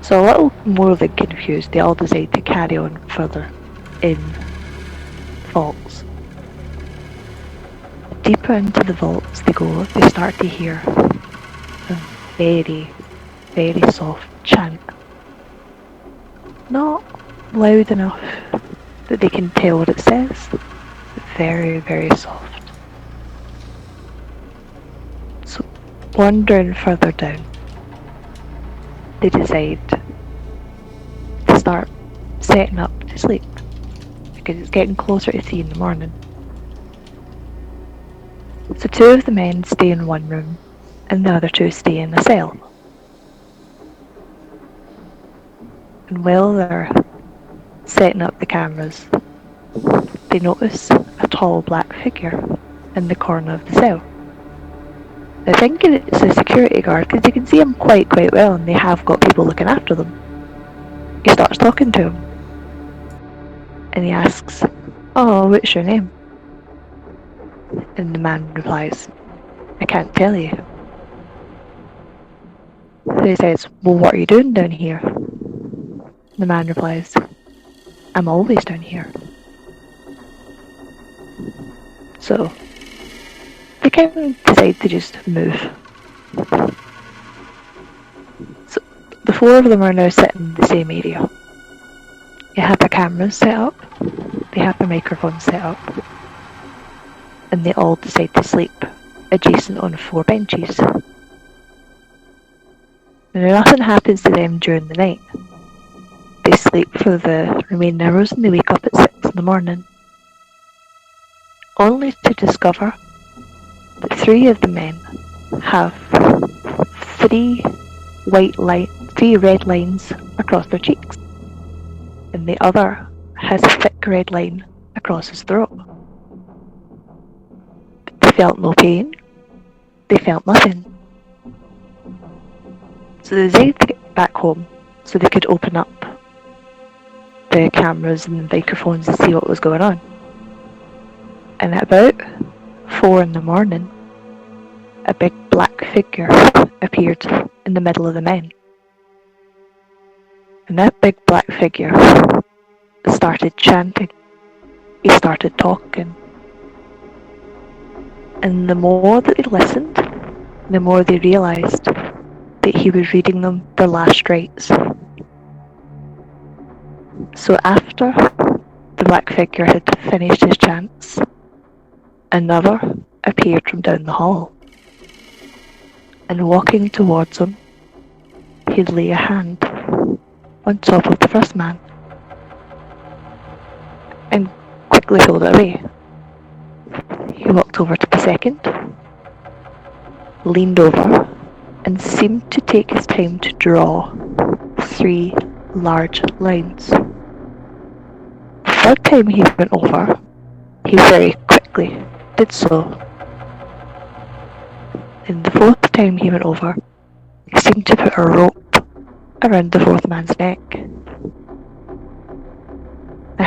So a little more than confused, they all decide to carry on further in vaults. Deeper into the vaults they go, they start to hear a very, very soft chant. Not loud enough that they can tell what it says, but very, very soft. So, wandering further down, they decide to start setting up to sleep, because it's getting closer to 3 in the morning. So 2 of the men stay in one room, and the other 2 stay in a cell. And while they're setting up the cameras, they notice a tall black figure in the corner of the cell. They're thinking it's a security guard because they can see him quite well, and they have got people looking after them. He starts talking to him, and he asks, "Oh, what's your name?" And the man replies, "I can't tell you." So he says, "Well, what are you doing down here?" The man replies, "I'm always down here." So they kind of decide to just move. So the 4 of them are now sitting in the same area. They have their cameras set up, they have their microphones set up, and they all decide to sleep adjacent on 4 benches. Now nothing happens to them during the night. They sleep for the remaining hours and they wake up at 6 in the morning. Only to discover that 3 of the men have 3 red lines across their cheeks, and the other has a thick red line across his throat. They felt no pain, they felt nothing. So they decided to get back home so they could open up the cameras and the microphones and see what was going on. And at about 4 in the morning, a big black figure appeared in the middle of the men. And that big black figure started chanting. He started talking. And the more that they listened, the more they realised that he was reading them their last rites. So after the black figure had finished his chants, another appeared from down the hall. And walking towards him, he'd lay a hand on top of the first man and quickly pulled it away. He walked over to the second, leaned over, and seemed to take his time to draw 3 large lines. The third time he went over, he very quickly did so. And the 4th time he went over, he seemed to put a rope around the 4th man's neck. Now,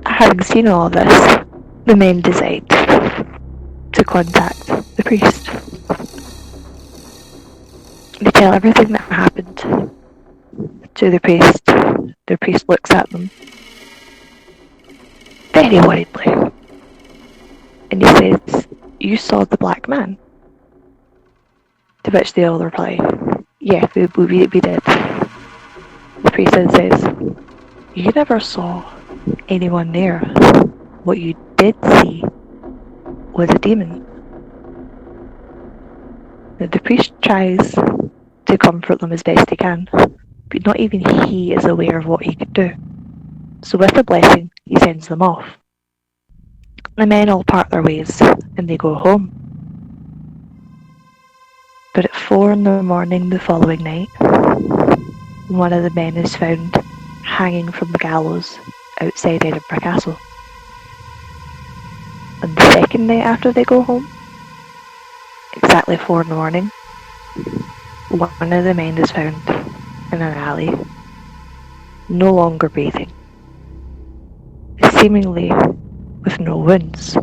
having seen all this, the men decide to contact the priest. They tell everything that happened to the priest. The priest looks at them very worriedly, and he says, "You saw the black man?" To which they all reply, "Yeah, we did." The priest then says, "You never saw anyone there. What you did see was a demon." Now, the priest tries to comfort them as best he can, but not even he is aware of what he could do. So with a blessing, he sends them off. The men all part their ways, and they go home. But at 4 in the morning the following night, one of the men is found hanging from the gallows outside Edinburgh Castle. And the second night after they go home, exactly 4 in the morning, one of the men is found in an alley, no longer breathing, seemingly with no wounds.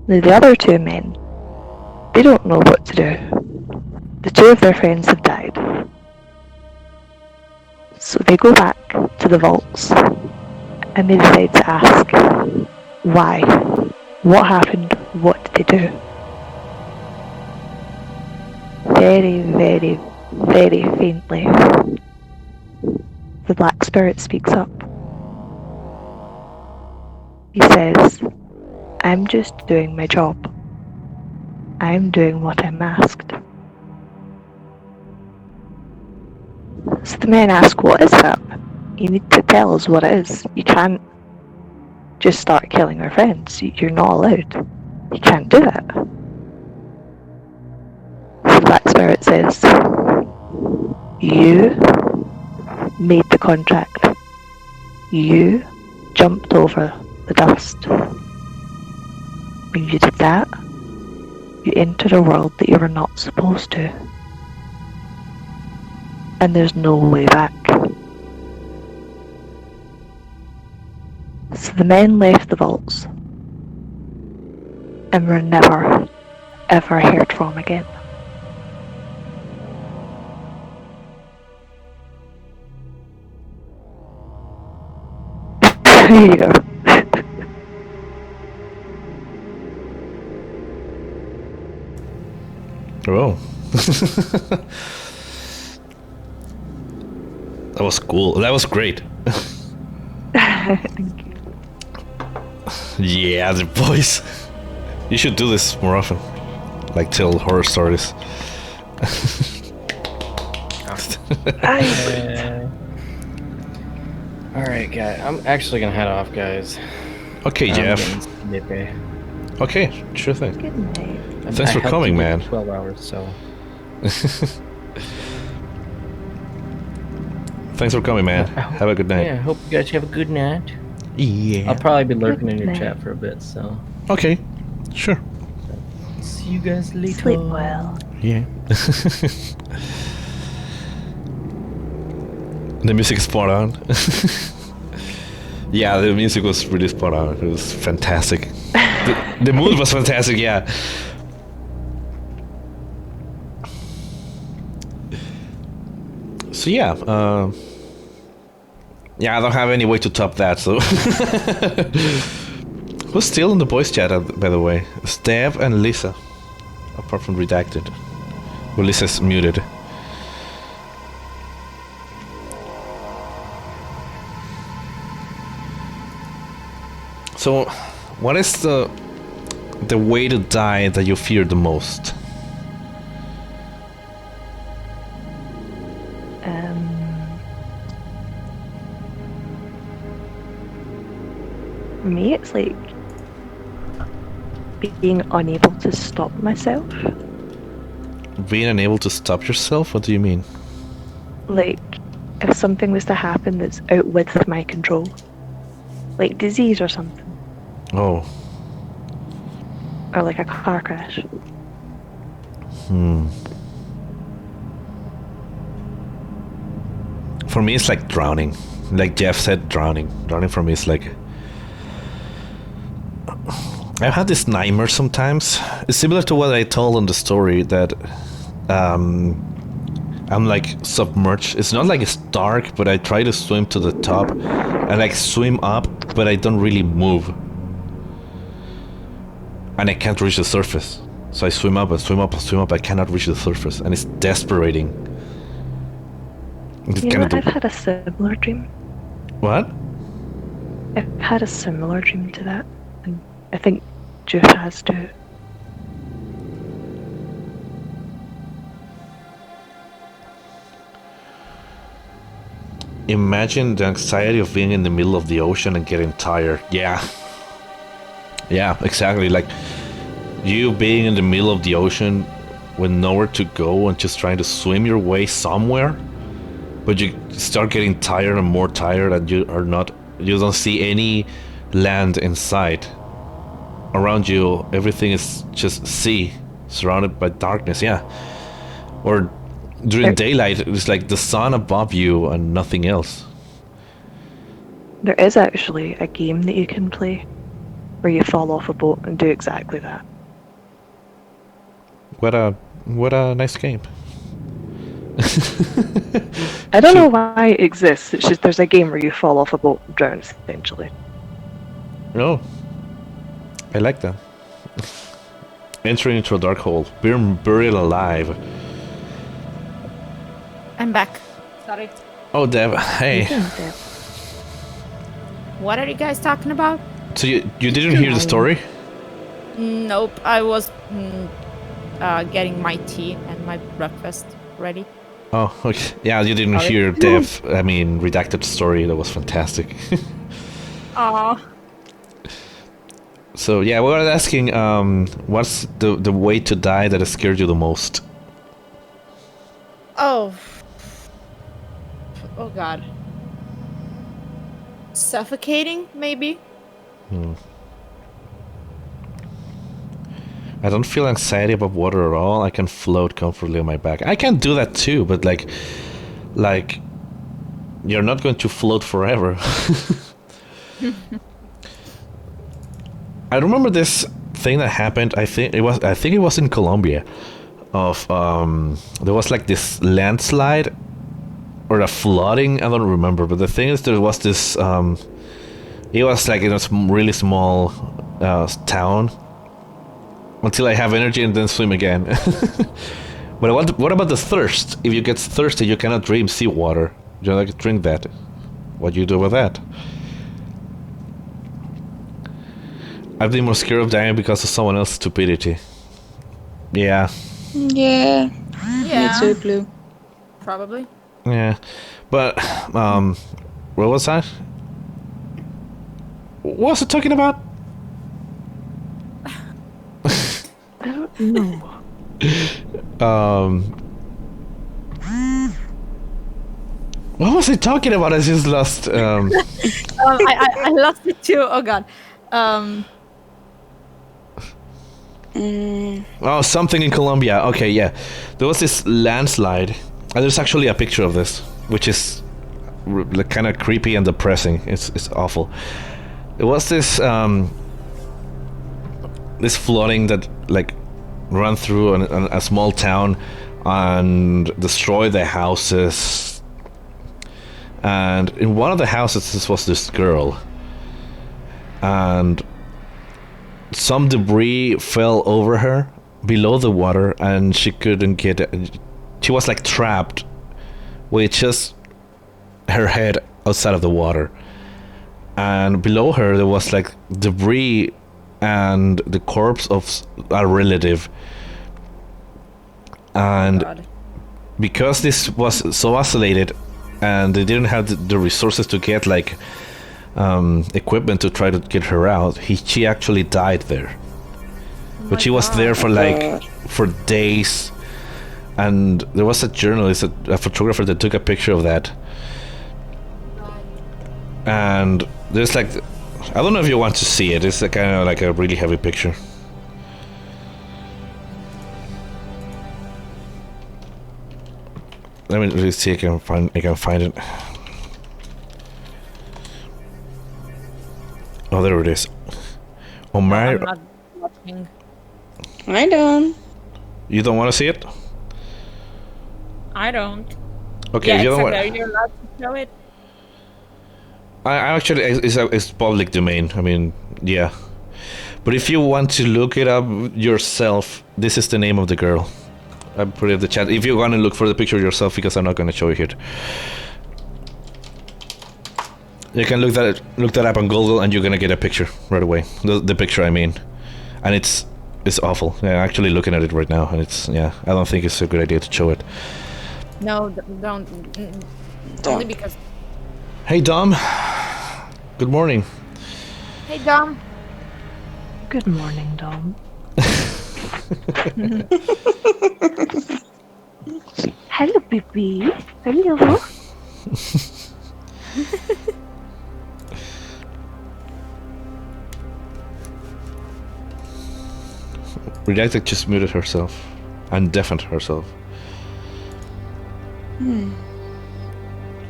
Now, the other 2 men, they don't know what to do. The 2 of their friends have died. So they go back to the vaults and they decide to ask, why? What happened? What did they do? Very, very, very faintly, the Black Spirit speaks up. He says, I'm just doing my job. I'm doing what I'm asked. So the men ask, what is that? You need to tell us what it is. You can't just start killing our friends. You're not allowed. You can't do that. The Black Spirit says, you made the contract. You jumped over the dust. When you did that, you entered a world that you were not supposed to. And there's no way back. So the men left the vaults and were never, ever heard from again. There you go. Oh. That was cool. That was great. Thank you. Yeah, the voice. You should do this more often. Like tell horror stories. Alright, guys. I'm actually gonna head off, guys. Okay, Jeff. Okay. Okay, sure thing. Good night. Thanks for coming, man. 12 hours, so. Thanks for coming, man. Have a good night. Yeah, I hope you guys have a good night. Yeah. I'll probably be lurking in your night. chat for a bit, so. Okay, sure. See you guys later. Sleep well. Yeah. The music is spot on. Yeah, the music was really spot on. It was fantastic. The mood was fantastic, yeah. So yeah, yeah, I don't have any way to top that, so... Who's still in the voice chat, by the way? Stav and Lisa. Apart from Redacted. Well, Lisa's muted. So, what is the way to die that you fear the most? For me, it's like being unable to stop myself. Being unable to stop yourself? What do you mean? Like, if something was to happen that's out with my control, like disease or something, Oh. or like a car crash. For me, it's like drowning. Like Jeff said, drowning. Drowning for me is like... I've had this nightmare sometimes. It's similar to what I told in the story that I'm like submerged. It's not like it's dark, but I try to swim to the top. I like swim up, but I don't really move. And I can't reach the surface. So I swim up and swim up and swim up. I cannot reach the surface, and it's desperating. It's You know kinda what? I've had a similar dream. What? I've had a similar dream to that, and I think Jeff has too. Imagine the anxiety of being in the middle of the ocean and getting tired. Yeah. Yeah, exactly. Like, you being in the middle of the ocean with nowhere to go and just trying to swim your way somewhere, but you start getting tired and more tired, and you don't see any land in sight. Around you, everything is just sea, surrounded by darkness. Yeah, or during daylight, it's like the sun above you and nothing else. There is actually a game that you can play where you fall off a boat and do exactly that. What a nice game. I don't know why it exists. It's just there's a game where you fall off a boat and drown, essentially. No, I like that. Entering into a dark hole, being buried alive. I'm back. Sorry. Oh, Dev, hey. What are you guys talking about? So you didn't hear the story? Nope. I was getting my tea and my breakfast ready. Oh, okay. Yeah, you didn't hear Dev. I mean, redacted story. That was fantastic. Aww. So yeah, we were asking, what's the way to die that has scared you the most? Oh God. Suffocating, maybe? I don't feel anxiety about water at all. I can float comfortably on my back. I can do that too, but like you're not going to float forever. I remember this thing that happened. I think it was in Colombia. There was like this landslide or a flooding. I don't remember, but the thing is, there was this. It was like in a really small town. Until I have energy and then swim again. But what about the thirst? If you get thirsty, you cannot drink seawater. You like drink that. What do you do with that? I've been more scared of dying because of someone else's stupidity. Yeah. Yeah. Yeah. Me too, Blue. Probably. Yeah. But, what was that? What was it talking about? I don't know. What was I talking about? I just lost. I lost it too. Oh God. Oh, something in Colombia. Okay, yeah. There was this landslide, and there's actually a picture of this, which is like kind of creepy and depressing. It's awful. It was this this flooding that like ran through a small town and destroyed the houses. And in one of the houses, this was this girl, and some debris fell over her below the water, and she couldn't get it. She was like trapped with just her head outside of the water, and below her there was like debris and the corpse of a relative. And because this was so isolated and they didn't have the resources to get like equipment to try to get her out, she actually died there. But she was there for like for days, and there was a journalist, a photographer that took a picture of that. And there's like, I don't know if you want to see it. It's kind of like a really heavy picture. Let me see if I can find it. Oh, there it is. Omar. I'm not watching. I don't. You don't want to see it? I don't. Okay, Yeah, you don't want. are you allowed to show it? I actually, it's public domain. I mean, yeah. But if you want to look it up yourself, this is the name of the girl. I put it in the chat. If you want to look for the picture yourself, because I'm not going to show you here. You can look that up on Google, and you're gonna get a picture right away. The picture, I mean, and it's awful. Yeah, I'm actually looking at it right now, and I don't think it's a good idea to show it. No, don't. Only because. Hey Dom. Good morning. Hey Dom. Good morning, Dom. Hello, baby. Hello. Redacted just muted herself and deafened herself.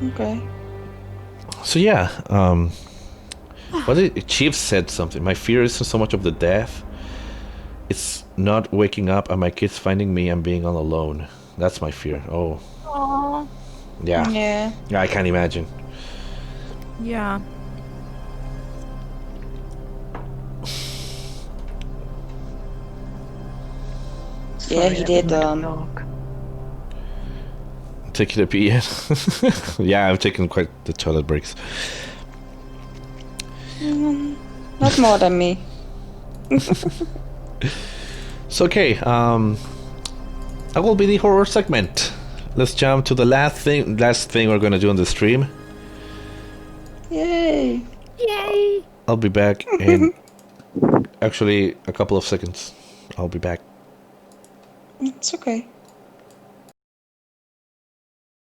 Okay. So yeah, what did Chief said something? My fear isn't so much of the death; it's not waking up and my kids finding me and being all alone. That's my fear. Oh, Aww. yeah, Yeah. I can't imagine. Yeah. Yeah, he did. Dog. Taking a pee yet? Yeah, I've taken quite the toilet breaks. Not more than me. So okay, that will be the horror segment. Let's jump to the last thing we're gonna do on the stream. Yay. Yay. I'll be back in actually a couple of seconds. I'll be back. It's okay.